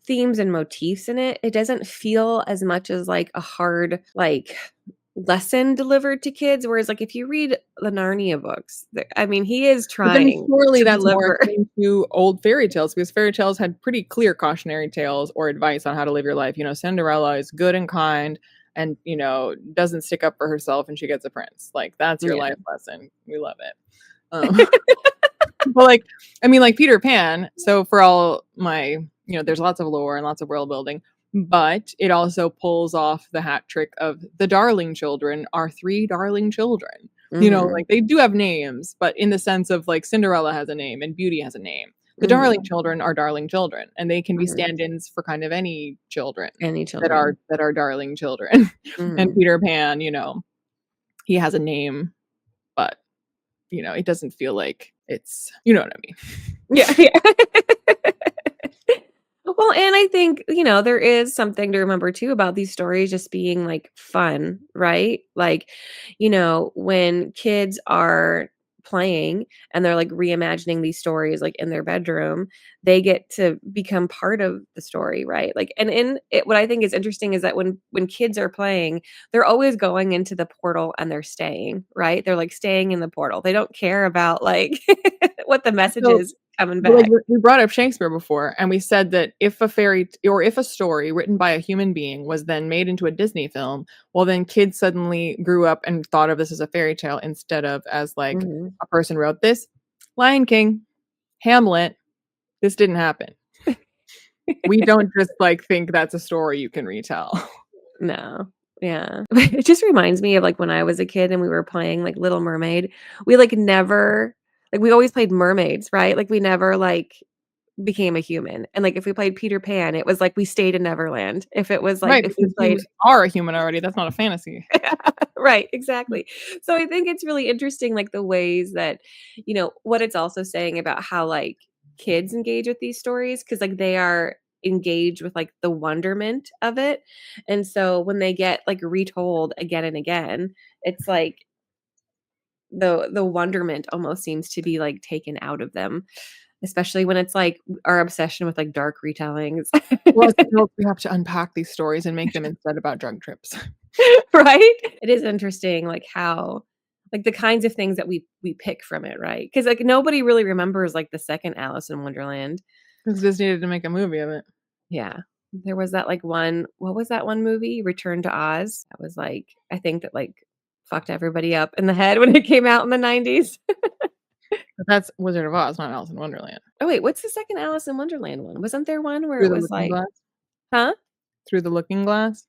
themes and motifs in it, it doesn't feel as much as, like, a hard, like, lesson delivered to kids, whereas, like, if you read the Narnia books, I mean, he is But then trying surely to that's more deliver. akin to old fairy tales, because fairy tales had pretty clear cautionary tales or advice on how to live your life. Cinderella is good and kind and, doesn't stick up for herself and she gets a prince. Like, that's your Yeah. life lesson. We love it. Um, but, like, I mean, like, Peter Pan, so for all my there's lots of lore and lots of world building, but it also pulls off the hat trick of the darling children are 3 darling children. Mhm, Like, they do have names, but in the sense of, like, Cinderella has a name and Beauty has a name. The darling mhm, children are darling children, and they can be mhm. stand-ins for kind of any children Any that children. are darling children. And Mhm. Peter Pan, he has a name, but, it doesn't feel like it's you know what I mean. Yeah, yeah. Well, and I think, there is something to remember too about these stories just being like fun, right? Like, when kids are playing and they're like reimagining these stories like in their bedroom, they get to become part of the story, right? Like, and in it, what I think is interesting is that when kids are playing, they're always going into the portal and they're staying, right? They're like staying in the portal. They don't care about like what the message So is coming But, like, back. we brought up Shakespeare before, and we said that if a story written by a human being was then made into a Disney film, well, then kids suddenly grew up and thought of this as a fairy tale instead of as, like, Mhm. a person wrote this. Lion King, Hamlet, this didn't happen. We don't just, like, think that's a story you can retell. No. Yeah. It just reminds me of, like, when I was a kid and we were playing, like, Little Mermaid. We, like, never like, we always played mermaids, right? Like, we never, like, became a human. And, like, if we played Peter Pan, it was like we stayed in Neverland. If it was like Right, if we because played are a human already, that's not a fantasy. Right, exactly. So I think it's really interesting, like, the ways that, what it's also saying about how, like, kids engage with these stories, because like, they are engaged with, like, the wonderment of it, and so when they get, like, retold again and again, it's like the wonderment almost seems to be, like, taken out of them, especially when it's, like, our obsession with, like, dark retellings. Well, as adults, we have to unpack these stories and make them instead about drug trips. Right? It is interesting, like, how like, the kinds of things that we pick from it, right? Because like, nobody really remembers, like, the second Alice in Wonderland. 'Cause Disney needed to make a movie of it. Yeah. There was that, like, one what was that one movie? Return to Oz? That was, like I think that, like, fucked everybody up in the head when it came out in the '90s. But that's Wizard of Oz, not Alice in Wonderland. Oh, wait, what's the second Alice in Wonderland one? Wasn't there one where Through it the was Looking like Glass? Huh? Through the Looking Glass?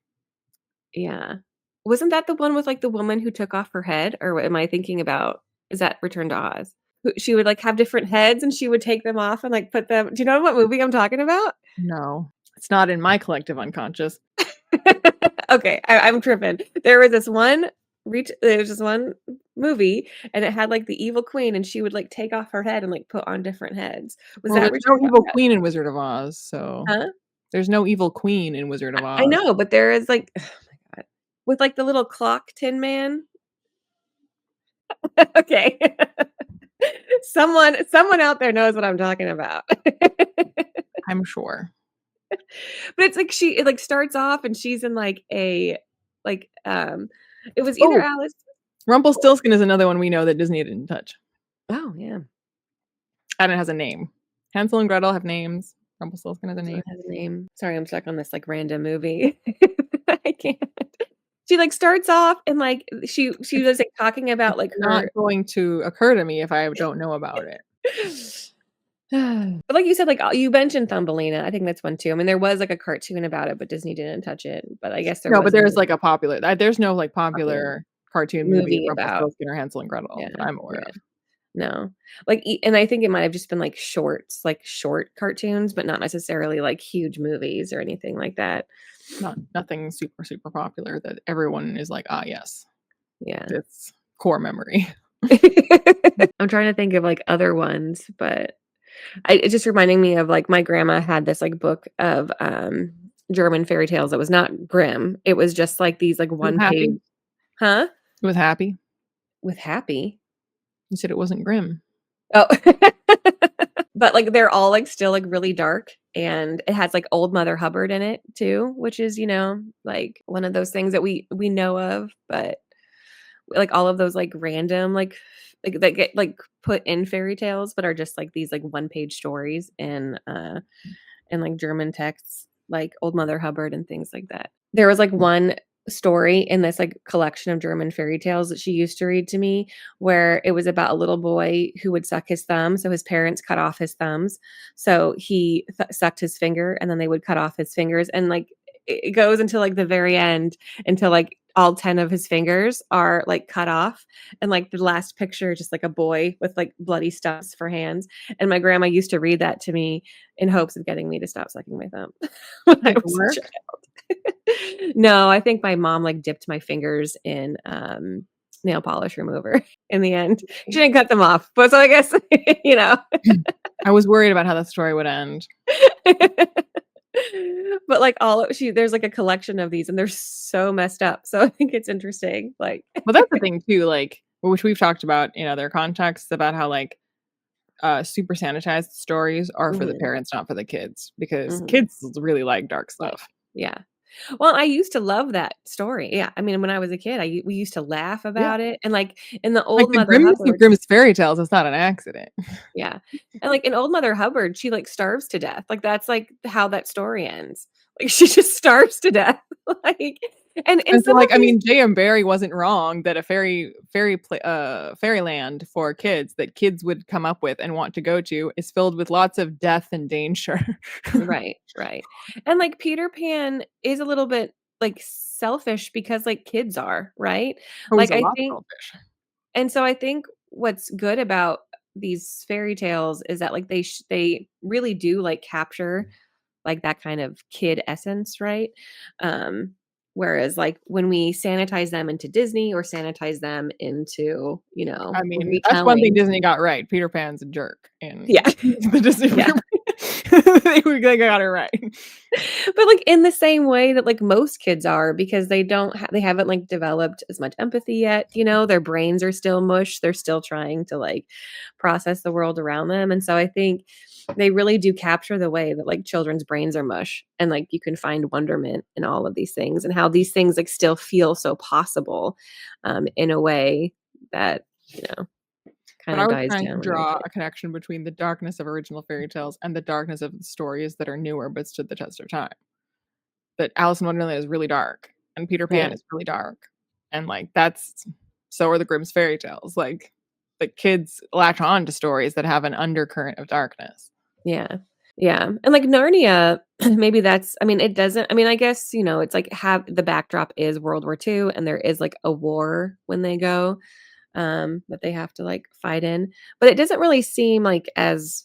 Yeah. Wasn't that the one with, like, the woman who took off her head, or what am I thinking about? Is that Return to Oz? Who she would, like, have different heads, and she would take them off and, like, put them do you know what movie I'm talking about? No. It's not in my collective unconscious. Okay, I'm tripping. There was this one movie, and it had, like, the evil queen, and she would, like, take off her head and, like, put on different heads. Was Well, that there's Return no to evil Oz? queen in Wizard of Oz, so Huh? there's no evil queen in Wizard of I Oz. know, but there is, like oh my god. With, like, the little clock tin man? Okay. Someone out there knows what I'm talking about. I'm sure. But it's like it, like, starts off and she's in, like, like, it was either Oh, Alice Rumpelstiltskin is another one we know that Disney didn't touch, Oh, yeah. and it has a name. Hansel and Gretel have names. Rumpelstiltskin has a So name. it has a name. Sorry, I'm stuck on this, like, random movie. I can't. She, like, starts off and, like, she It's was, like, talking about, it's like, not her going to occur to me if I don't know about it. But like you said, like, you mentioned Thumbelina, I think that's one too. I mean, there was, like, a cartoon about it, but Disney didn't touch it, but I guess there No, but was a there's, like, a popular there's no, like, popular popular cartoon movie of movie about Rumpelstiltskin or Hansel and Gretel yeah, that I'm aware yeah. of. No. Like, and I think it might have just been, like, shorts, like, short cartoons, but not necessarily, like, huge movies or anything like that. Nothing super, super popular that everyone is like, "Ah, yes, Yeah. it's core memory." I'm trying to think of, like, other ones, but it's just reminding me of, like, my grandma had this, like, book of, German fairy tales that was not grim. It was just, like, these, like, It was one page happy. Huh? It was happy. With Happy? You said it wasn't grim. Oh. But, like, they're all, like, still, like, really dark, and it has, like, Old Mother Hubbard in it too, which is, like, one of those things that we know of, but, like, all of those, like, random, like, that get, like, put in fairy tales, but are just, like, these, like, one-page stories in, like, German texts, like Old Mother Hubbard and things like that. There was, like, one story in this, like, collection of German fairy tales that she used to read to me, where it was about a little boy who would suck his thumb, so his parents cut off his thumbs, so he sucked his finger, and then they would cut off his fingers, and, like, it goes until, like, the very end, until, like, all 10 of his fingers are, like, cut off, and, like, the last picture is just, like, a boy with, like, bloody stubs for hands, and my grandma used to read that to me in hopes of getting me to stop sucking my thumb when I Did it was a work? child. No, I think my mom, like, dipped my fingers in, nail polish remover in the end. She didn't cut them off, but so I guess, you know. I was worried about how that story would end. But, like, there's, like, a collection of these, and they're so messed up, so I think it's interesting, like Well, that's the thing too, like, which we've talked about in other contexts about how, like, super sanitized stories are for the Mhm, parents, not for the kids, because mhm, kids really like dark right, stuff. yeah. Well, I used to love that story, yeah, I mean, when I was a kid, we used to laugh Yeah. about it, and, like, in the Like, Old the Mother grimness of Hubbard Grimm's Fairy Tales is not an accident. yeah, and, like, in Old Mother Hubbard, she, like, starves to death, like, that's, like, how that story ends, like, she just starves to death, like and And so, some of like, I these mean, J.M. Barrie wasn't wrong that a fairyland for kids that kids would come up with and want to go to is filled with lots of death and danger. Right, right, and, like, Peter Pan is a little bit, like, selfish because, like, kids are, right? Oh, he's Like, a I lot think selfish. and so I think what's good about these fairy tales is that like they really do like capture like that kind of kid essence, right? Um, Whereas like when we sanitize them into Disney or sanitize them into, I mean, that's one thing retelling. Disney got right. Peter Pan's a jerk in Yeah. the Disney Yeah. they got it right. But like in the same way that like most kids are because they haven't like developed as much empathy yet, their brains are still mush. They're still trying to like process the world around them. And so I think they really do capture the way that like children's brains are mush and like you can find wonderment in all of these things and how these things like still feel so possible in a way that, kind But I of was dies trying to down when you're a draw kid. a connection between the darkness of original fairy tales and the darkness of the stories that are newer but stood the test of time. That Alice in Wonderland is really dark, and Peter Pan Yeah. is really dark, and, like, that's so are the Grimm's fairy tales, like, the kids latch on to stories that have an undercurrent of darkness. Yeah. Yeah, and, like, Narnia, maybe that's I mean, it doesn't I mean, I guess, it's like have the backdrop is World War II, and there is, like, a war when they go, that they have to, like, fight in, but it doesn't really seem, like, as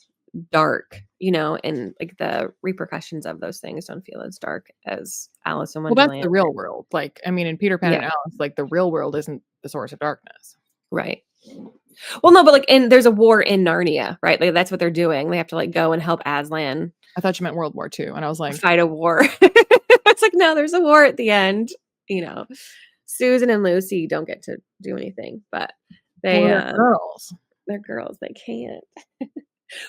dark, and, like, the repercussions of those things don't feel as dark as Alice in Well, that's Wonderland. the real world, like, I mean, in Peter Pan Yeah, and Alice, like, the real world isn't the source of darkness. right. Well, no, but, like, there's a war in Narnia, right? Like, that's what they're doing. They have to, like, go and help Aslan I thought you meant World War II, and I was like, fight a war. It's like, no, there's a war at the end, you know. Susan and Lucy don't get to do anything, but "Well, they, they're girls." they're girls, they can't.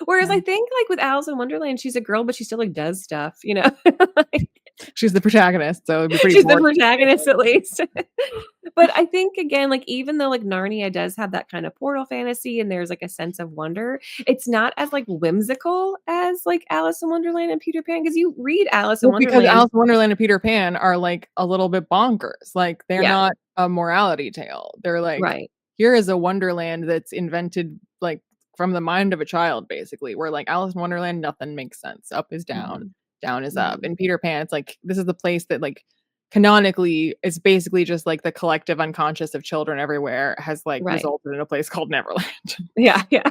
Whereas I think, like, with Alice in Wonderland, she's a girl, but she still, like, does stuff, you know? Like, She's the protagonist, so it'd be pretty she's the boring. protagonist at least. But I think again, like, even though, like, Narnia does have that kind of portal fantasy and there's, like, a sense of wonder, it's not as, like, whimsical as, like, Alice in Wonderland and Peter Pan. Because you read Alice in Well, because Wonderland. Alice in Wonderland and Peter Pan are, like, a little bit bonkers, like, they're Yeah, not a morality tale. They're like, right. here is a wonderland that's invented, like, from the mind of a child, basically, where, like, Alice in Wonderland, nothing makes sense. Up is down, Mhm, down is up. mhm. In Peter Pan, it's like, this is the place that, like, canonically is basically just, like, the collective unconscious of children everywhere has, like, Right. resulted in a place called Neverland. Yeah, yeah.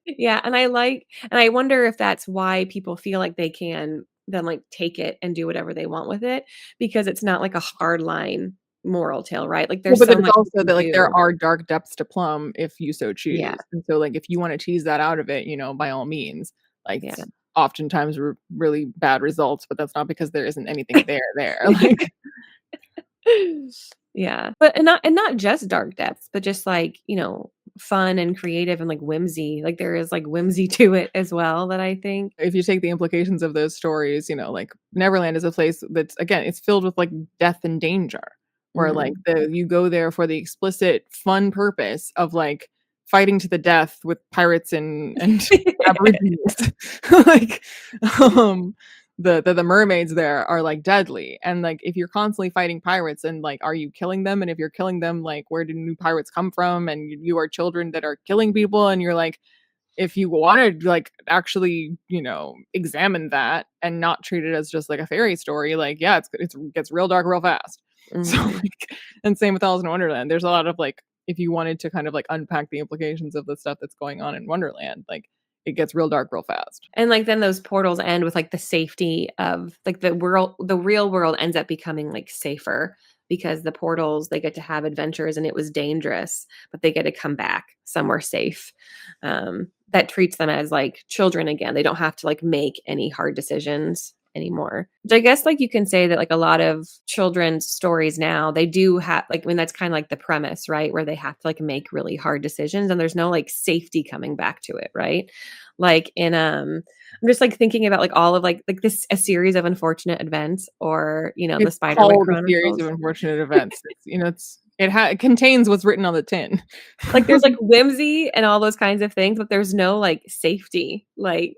Yeah, and I wonder if that's why people feel like they can then, like, take it and do whatever they want with it, because it's not like a hard line moral tale, right? Like, Well, there's but so then it's much you also can that, like, there do. are dark depths to plumb if you so Yeah, choose, and so, like, if you wanna tease that out of it, by all means, like, yeah. oftentimes really bad results, but that's not because there isn't anything there, like Yeah, but and not just dark depths, but just, like, fun and creative and, like, whimsy, like, there is, like, whimsy to it as well that I think. if you take the implications of those stories, like, Neverland is a place that's again, it's filled with, like, death and danger, where, like, Mhm. you go there for the explicit fun purpose of, like, fighting to the death with pirates and aborigines. Like, um, the mermaids there are, like, deadly, and, like, if you're constantly fighting pirates and, like, are you killing them? And if you're killing them, like, where do new pirates come from? And you are children that are killing people, and you're like, if you wanted, like, actually, examine that and not treat it as just, like, a fairy story, like, yeah, it gets real dark real fast. So, Mhm. like and same with Alice in Wonderland. There's a lot of, like, if you wanted to kind of, like, unpack the implications of the stuff that's going on in Wonderland, like, it gets real dark real fast. And, like, then those portals end with, like, the safety of like, the real world ends up becoming, like, safer because the portals, they get to have adventures and it was dangerous, but they get to come back somewhere safe, that treats them as, like, children again. They don't have to, like, make any hard decisions anymore. Which I guess, like, you can say that, like, a lot of children's stories now, they do have like, I mean, that's kinda like the premise, right? Where they have to, like, make really hard decisions and there's no, like, safety coming back to it, right? Like in I'm just like thinking about like all of like this a series of unfortunate events or the It's Spiderwick called a series of Chronicles. unfortunate events. It contains what's written on the tin. Like there's like whimsy and all those kinds of things, but there's no like safety like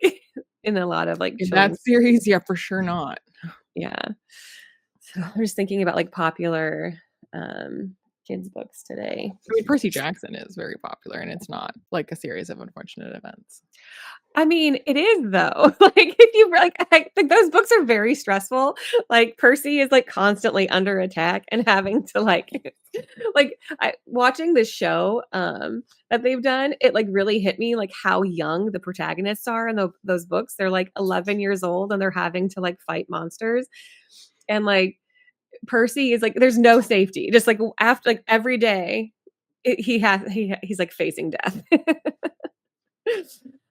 in a lot of like In that children's series, yeah, for sure not. yeah. So I'm just thinking about like popular um kids' books today. I mean, Percy Jackson is very popular, and it's not like a series of unfortunate events. I mean, it is though. Like if you like those books are very stressful. Like Percy is like constantly under attack and having to like watching this show that they've done, it like really hit me like how young the protagonists are in those books. They're like 11 years old and they're having to like fight monsters. And like Percy is like there's no safety. Just like after like every day he's like facing death.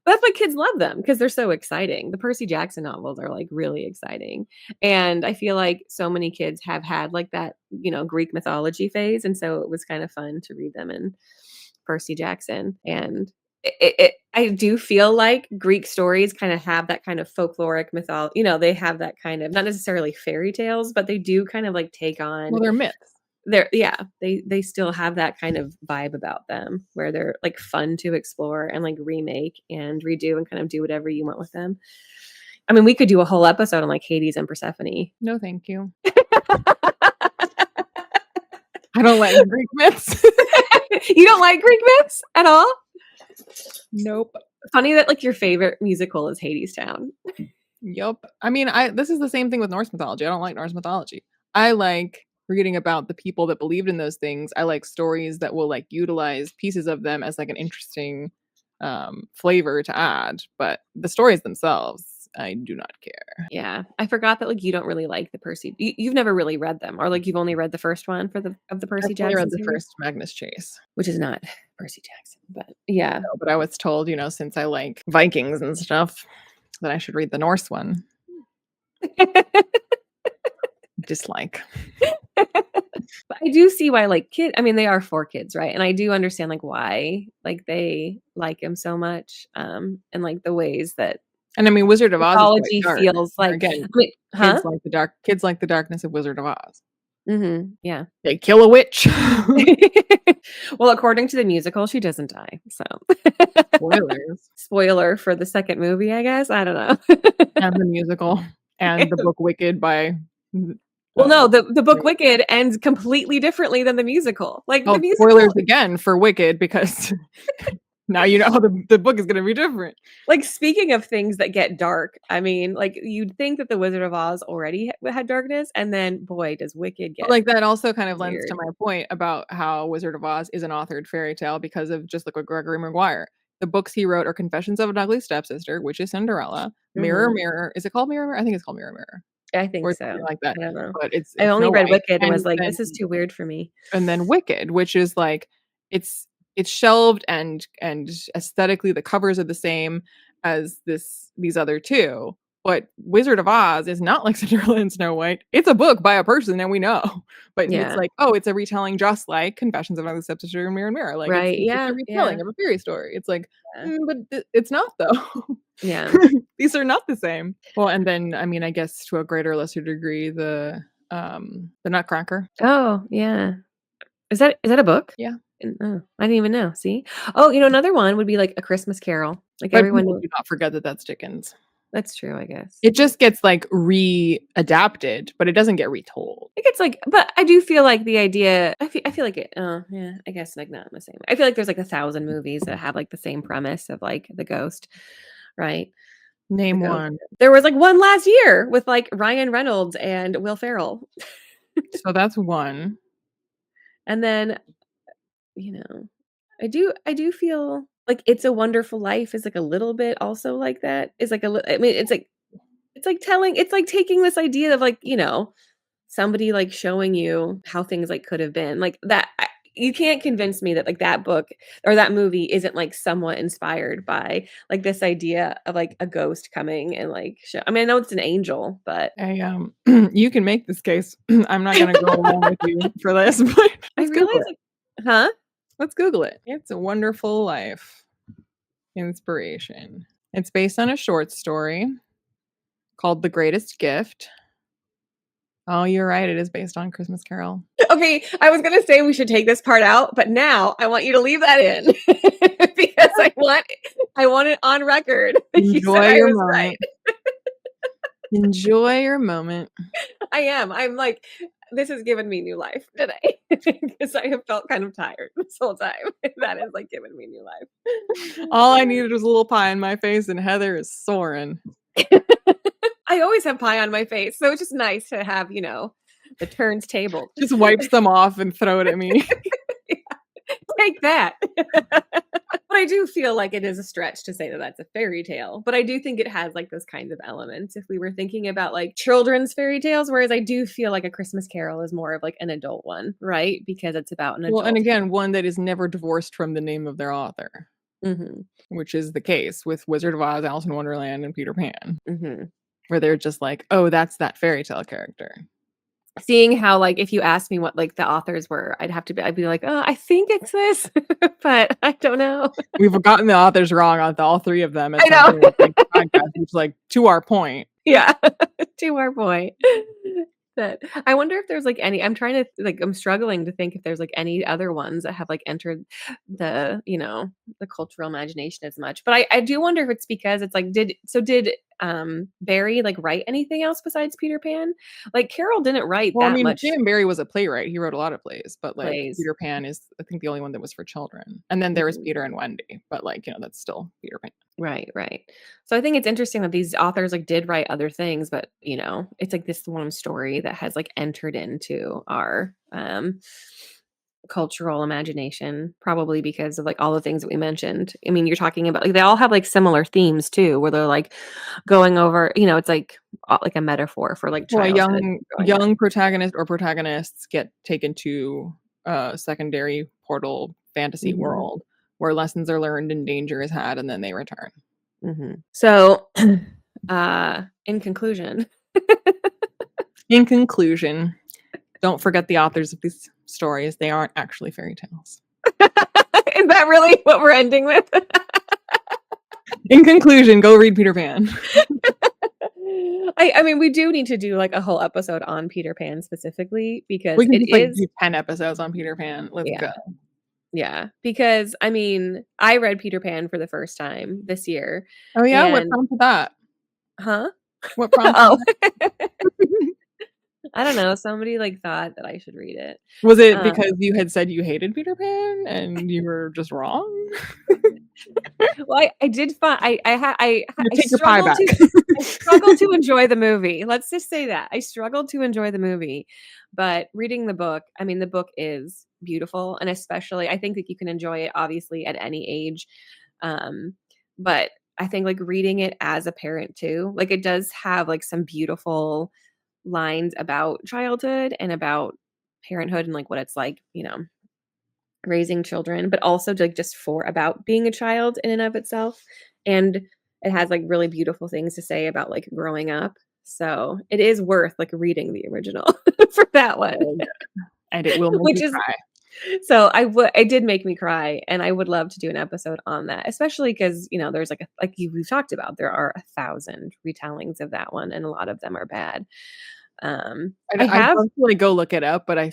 That's why kids love them because they're so exciting. The Percy Jackson novels are like really exciting. And I feel like so many kids have had like that, Greek mythology phase. And so it was kind of fun to read them in Percy Jackson. And I do feel like Greek stories kind of have that kind of folkloric mythology. They have that kind of not necessarily fairy tales, but they do kind of like take on. Well, they're myths. They still have that kind of vibe about them where they're like fun to explore and like remake and redo and kind of do whatever you want with them. I mean, we could do a whole episode on like Hades and Persephone. No, thank you. I don't like Greek myths. You don't like Greek myths at all? Nope. Funny that like your favorite musical is Hadestown. Yup. I mean, this is the same thing with Norse mythology. I don't like Norse mythology. I like reading about the people that believed in those things. I like stories that will like utilize pieces of them as like an interesting flavor to add, but the stories themselves, I do not care. Yeah, I forgot that like you don't really like the Percy. You've never really read them, or like you've only read the first one of the Percy Jackson. I read the first Magnus Chase, which is not Percy Jackson, but yeah. No, but I was told, since I like Vikings and stuff, that I should read the Norse one. Dislike. But I do see why like I mean they are for kids, right? And I do understand like why like they like him so much and like the ways that and I mean Wizard of Oz feels like again, kids like the darkness of Wizard of Oz. Mm-hmm. Yeah. They kill a witch. Well, according to the musical, she doesn't die. So spoilers. Spoiler for the second movie, I guess. I don't know. And the musical and the book Wicked by well, no, the book Wicked ends completely differently than the musical. Like the musical. Spoilers again for Wicked because now you know the book is going to be different. Like speaking of things that get dark, I mean, like you'd think that the Wizard of Oz already had darkness, and then boy, does Wicked get like that. Also, kind of lends to my point about how Wizard of Oz is an authored fairy tale because of just like what Gregory Maguire. The books he wrote are Confessions of an Ugly Stepsister, which is Cinderella, Mirror Mirror. Is it called Mirror Mirror? I think it's called Mirror Mirror. I think so. Like that. I don't know. But it's I only read Wicked and was like, this is too weird for me. And then Wicked, which is like it's shelved and aesthetically the covers are the same as these other two. But Wizard of Oz is not like Cinderella and Snow White. It's a book by a person, and we know. But it's like, it's a retelling just like Confessions of an Ugly Stepsister and Mirror Mirror. Like, right? It's a retelling of a fairy story. It's like, but it's not though. Yeah, these are not the same. Well, and then I mean, I guess to a greater or lesser degree, the Nutcracker. Oh yeah, is that a book? Yeah. Oh, I didn't even know. See? Oh, another one would be like A Christmas Carol. Like but everyone do not forget that that's Dickens. That's true, I guess. It just gets like readapted, but it doesn't get retold. It gets like, but I do feel like the idea. I feel like it. Oh yeah, I guess like not in the same way. I feel like there's like 1,000 movies that have like the same premise of like the ghost, right? Name one. There was like one last year with like Ryan Reynolds and Will Ferrell. So that's one. And then, I do feel like It's a Wonderful Life is like a little bit also like that. It's like I mean, it's like taking this idea of like, somebody like showing you how things like could have been like that. You can't convince me that like that book or that movie isn't like somewhat inspired by like this idea of like a ghost coming and like show. I mean, I know it's an angel, but you can make this case. I'm not going to go along with you for this, but I realize, huh? Let's Google it. It's a Wonderful Life. Inspiration. It's based on a short story called The Greatest Gift. Oh, you're right. It is based on Christmas Carol. Okay, I was going to say we should take this part out, but now I want you to leave that in because I want it on record. Enjoy your moment. Enjoy your moment. I am. I'm like, This has given me new life today because I have felt kind of tired this whole time. That has, like, given me new life. All I needed was a little pie in my face, and Heather is soaring. I always have pie on my face, so it's just nice to have, the turns tabled. Just wipes them off and throw it at me. Yeah. Take that. But I do feel like it is a stretch to say that that's a fairy tale, but I do think it has, like, those kinds of elements if we were thinking about, like, children's fairy tales, whereas I do feel like A Christmas Carol is more of, like, an adult one, right? Because it's about an Well, and adult. again, one that is never divorced from the name of their author, Mhm. which is the case with Wizard of Oz, Alice in Wonderland, and Peter Pan, Mhm. where they're just like, "Oh, that's that fairy tale character." Seeing how, like, if you asked me what, like, the authors were, I'd be like, "Oh, I think it's this, but I don't know." We've gotten the authors wrong on all 3 of them at I some know. point, like, podcast, which, like, to our point. Yeah. To our point. But I wonder if there's, like, I'm struggling to think if there's, like, any other ones that have, like, entered the cultural imagination as much. But I do wonder if it's because it's like, did Barry, like, write anything else besides Peter Pan? Like, Carol didn't write Well, I that mean, much J.M. Barrie was a playwright, he wrote a lot of plays, but, like, plays. Peter Pan is, I think, the only one that was for children, and then there was Mhm. Peter and Wendy, but, like, that's still Peter Pan. Right, right. So I think it's interesting that these authors, like, did write other things, but, it's like this one story that has, like, entered into our, cultural imagination, probably because of, like, all the things that we mentioned. I mean, you're talking about, like, they all have, like, similar themes too, where they're, like, going over, it's like a metaphor for, like, Well, a childhood growing up. young protagonist or protagonists get taken to a secondary portal fantasy Mhm, world where lessons are learned and danger is had, and then they return. mhm. So, in conclusion. In conclusion, don't forget the authors of these stories, they aren't actually fairy tales. Is that really what we're ending with? In conclusion, go read Peter Pan. I mean, we do need to do, like, a whole episode on Peter Pan specifically because We can it just, like, is. do 10 episodes on Peter Pan, let's Yeah, go. yeah, because, I mean, I read Peter Pan for the first time this year, Oh, yeah? What and prompted that? Huh? What prompted Oh. that? I don't know, somebody, like, thought that I should read it. Was it Um because you had said you hated Peter Pan and you were just wrong? Well, I did find You take your pie back. I struggled to enjoy the movie. Let's just say that. I struggled to enjoy the movie, but reading the book, I mean, the book is beautiful, and especially I think that you can enjoy it obviously at any age. Um, but I think, like, reading it as a parent too, like, it does have, like, some beautiful lines about childhood and about parenthood and, like, what it's like, raising children, but also just for about being a child in and of itself. And it has, like, really beautiful things to say about, like, growing up. So it is worth, like, reading the original for that one. Oh, yeah. And it will make Which you is cry. so it did make me cry, and I would love to do an episode on that, especially because there's, we've talked about, there are 1,000 retellings of that one, and a lot of them are bad. I I'd have love to, like, go look it up, but I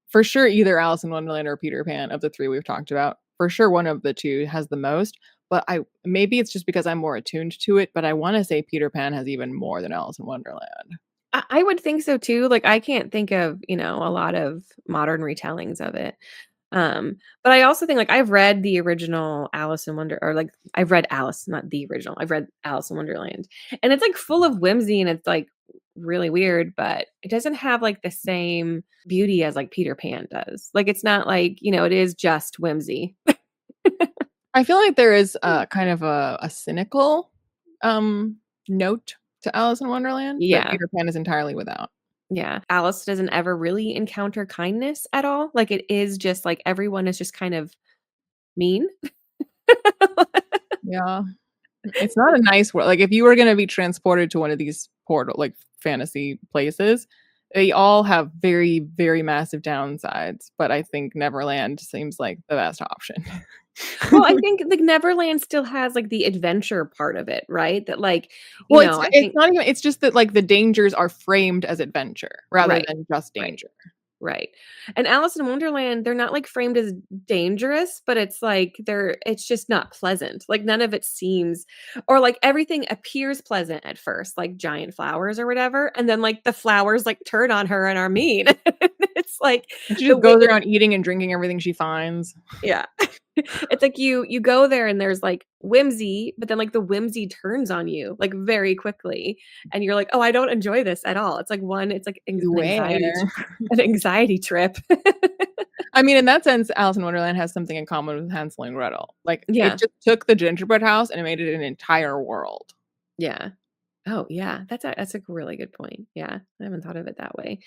for sure either Alice in Wonderland or Peter Pan of the 3 we've talked about, for sure one of the 2 has the most, but maybe it's just because I'm more attuned to it, but I wanna say Peter Pan has even more than Alice in Wonderland. I would think so too. Like, I can't think of, a lot of modern retellings of it. But I also think, like, I've read the original Alice in Wonder or, like, I've read Alice, not the original. I've read Alice in Wonderland, and it's, like, full of whimsy, and it's, like, really weird, but it doesn't have, like, the same beauty as, like, Peter Pan does. Like, it's not like, it is just whimsy. I feel like there is a kind of a cynical, note to Alice in Wonderland that Yeah. Peter Pan is entirely without. Yeah. Alice doesn't ever really encounter kindness at all. Like, it is just, like, everyone is just kind of mean. Yeah. It's not a nice world. Like, if you were gonna be transported to one of these like, fantasy places, they all have very, very massive downsides, but I think Neverland seems like the best option. Well, I think, like, Neverland still has, like, the adventure part of it, right? That, like, Well, I it's think. not even it's just that, like, the dangers are framed as adventure rather Right, than just right. danger. Right. And Alice in Wonderland, they're not, like, framed as dangerous, but it's like it's just not pleasant. Like, none of it seems or, like, everything appears pleasant at first, like giant flowers or whatever, and then, like, the flowers, like, turn on her and are mean. It's like And she the just way goes around eating and drinking everything she finds. yeah. It's like you go there and there's, like, whimsy, but then, like, the whimsy turns on you, like, very quickly, and you're like, "Oh, I don't enjoy this at all." It's like Beware. an anxiety trip. I mean, in that sense, Alice in Wonderland has something in common with Hansel and Gretel. Like, it Yeah, just took the gingerbread house and it made it an entire world. yeah. Oh, yeah, that's a really good point. Yeah, I haven't thought of it that way.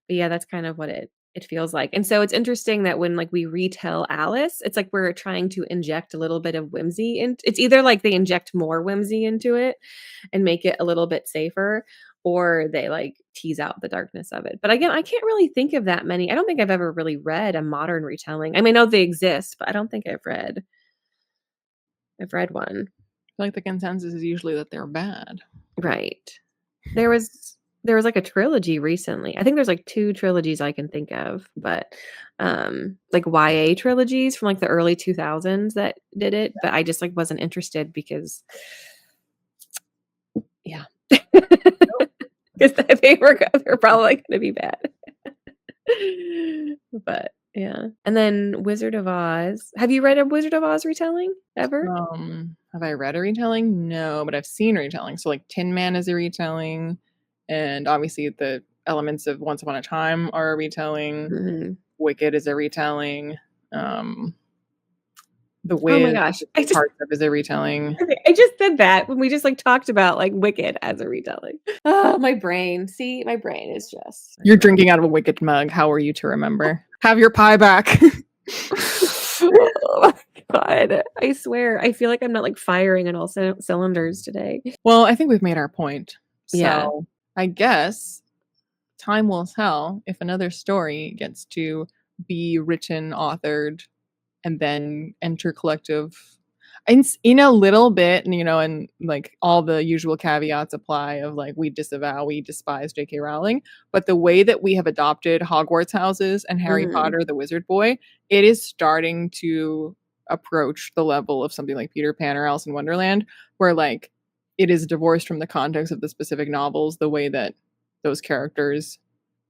But yeah, that's kind of what it feels like. And so it's interesting that when like we retell Alice, it's like we're trying to inject a little bit of whimsy in it's either like they inject more whimsy into it and make it a little bit safer or they like tease out the darkness of it. But again, I can't really think of that many. I don't think I've ever really read a modern retelling. I mean, I know they exist, but I don't think I've read one. I feel like the consensus is usually that they're bad. Right. There was like a trilogy recently. I think there's like 2 trilogies I can think of, but, like YA trilogies from like the early 2000s that did it, but I just like wasn't interested because yeah. 'Cause they're probably gonna be bad. But yeah. And then Wizard of Oz. Have you read a Wizard of Oz retelling ever? Have I read a retelling? No, but I've seen retelling. So like Tin Man is a retelling, and obviously the elements of Once Upon a Time are a retelling. Mhm. Wicked is a retelling. The Oh my Wiz, gosh. parts of is a retelling. I just did that when we just, like, talked about, like, Wicked as a retelling. Oh, my brain. See, my brain is just You're drinking out of a Wicked mug. How are you to remember? Have your pie back. oh my god. I swear, I feel like I'm not, like, firing on all cylinders today. Well, I think we've made our point. Yeah. So I guess time will tell if another story gets to be written, authored, and then enter collective in a little bit, and like all the usual caveats apply of like we disavow, we despise J.K. Rowling, but the way that we have adopted Hogwarts houses and Harry Mhm. Potter, the Wizard Boy, it is starting to approach the level of something like Peter Pan or Alice in Wonderland, where like it is divorced from the context of the specific novels, the way that those characters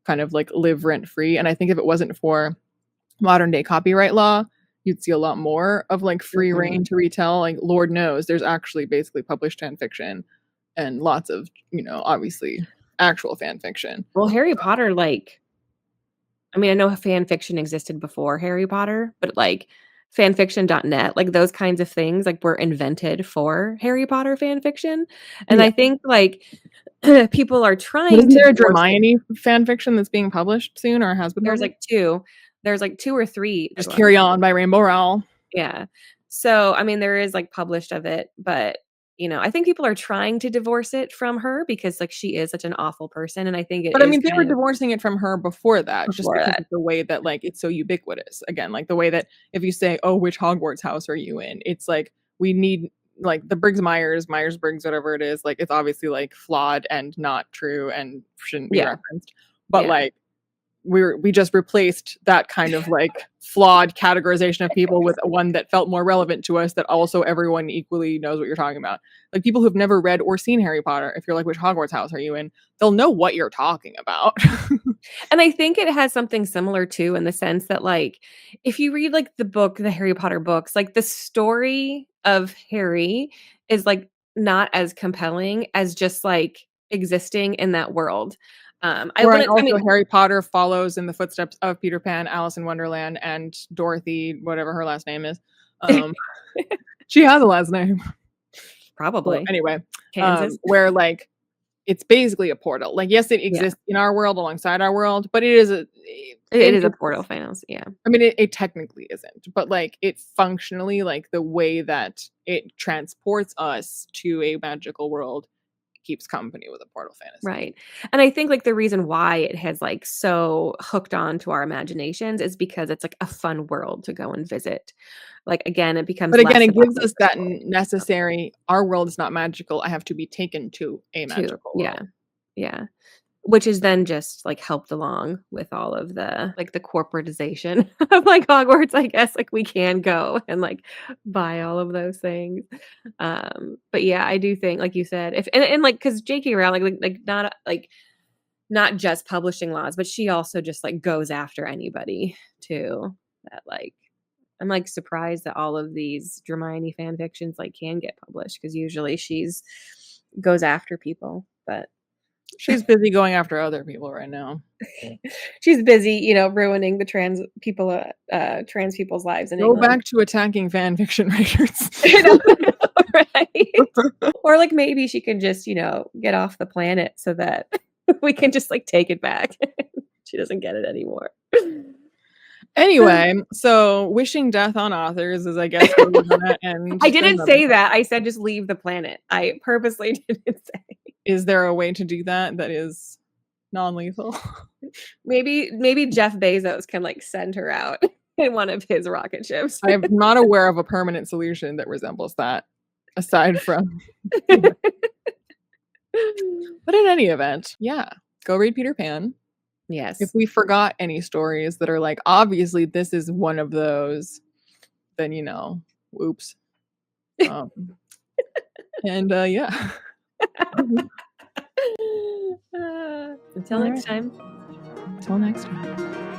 kind of like live rent free. And I think if it wasn't for modern day copyright law, you'd see a lot more of like free reign Mhm. to retell. Like, Lord knows there's actually basically published fan fiction and lots of, obviously actual fan fiction. Well, Harry Potter, like I mean, I know fan fiction existed before Harry Potter, but, like, fanfiction.net, like, those kinds of things, like, were invented for Harry Potter fan fiction, and Yeah. I think, like, people are But trying isn't to there a divorce it. Hermione fan fiction that's being published soon or has been There's, published? like, 2. There's, like, 2 or 3 that Just go on. Carry On by Rainbow Rowell. Yeah. So, I mean, there is, like, published of it, but, I think people are trying to divorce it from her because, like, she is such an awful person, and I think it But I is mean, they were kind of divorcing it from her before that, just before because that. of the way that like it's so ubiquitous. Again, like the way that if you say, "Oh, which Hogwarts house are you in?" It's like we need like the Myers Briggs, whatever it is. Like it's obviously like flawed and not true and shouldn't be Yeah. referenced. But Yeah. like we just replaced that kind of like flawed categorization of people with one that felt more relevant to us that also everyone equally knows what you're talking about. Like people who've never read or seen Harry Potter, if you're like, which Hogwarts house are you in? They'll know what you're talking about. And I think it has something similar too in the sense that, like, if you read, like, the Harry Potter books, like, the story of Harry is, like, not as compelling as just, like, existing in that world. I Whereas wouldn't I also mean Harry Potter follows in the footsteps of Peter Pan, Alice in Wonderland, and Dorothy, whatever her last name is. Um, she has a last name. Well, Probably. anyway, Kansas. where like it's basically a portal. Like, yes, it Yeah. exists in our world alongside our world, but it is It in is a portal its fantasy, yeah. I mean, it technically isn't, but like it functionally, like the way that it transports us to a magical world keeps company with a portal fantasy. Right. And I think, like, the reason why it has, like, so hooked on to our imaginations is because it's, like, a fun world to go and visit. Like, again, it becomes But again, less it about gives the us that critical necessary, our world is not magical. I have to be taken to a too. magical Yeah. world. Yeah. which is then just, like, helped along with all of the, like, the corporatization of, like, Hogwarts, I guess, like, we can go and, like, buy all of those things. But yeah, I do think, like you said, if and, like, because J.K. Rowling, not just publishing laws, but she also just, like, goes after anybody too that, like I'm, like, surprised that all of these Hermione fan fictions, like, can get published because usually she's goes after people, but She's busy going after other people right now. she's busy, ruining the trans people's lives in Go England. back to attacking fan fiction writers. I know, right? Or, like, maybe she can just, get off the planet so that we can just, like, take it back. She doesn't get it anymore. Anyway, so wishing death on authors is, I guess, where we're gonna end. I didn't say that. I said just leave the planet. I purposely didn't say. Is there a way to do that is non-lethal? Maybe Jeff Bezos can, like, send her out in one of his rocket ships. I'm not aware of a permanent solution that resembles that, aside from But in any event, yeah, go read Peter Pan. Yes. If we forgot any stories that are like, obviously this is one of those, then, oops. And, yeah. Until next time. Until next time.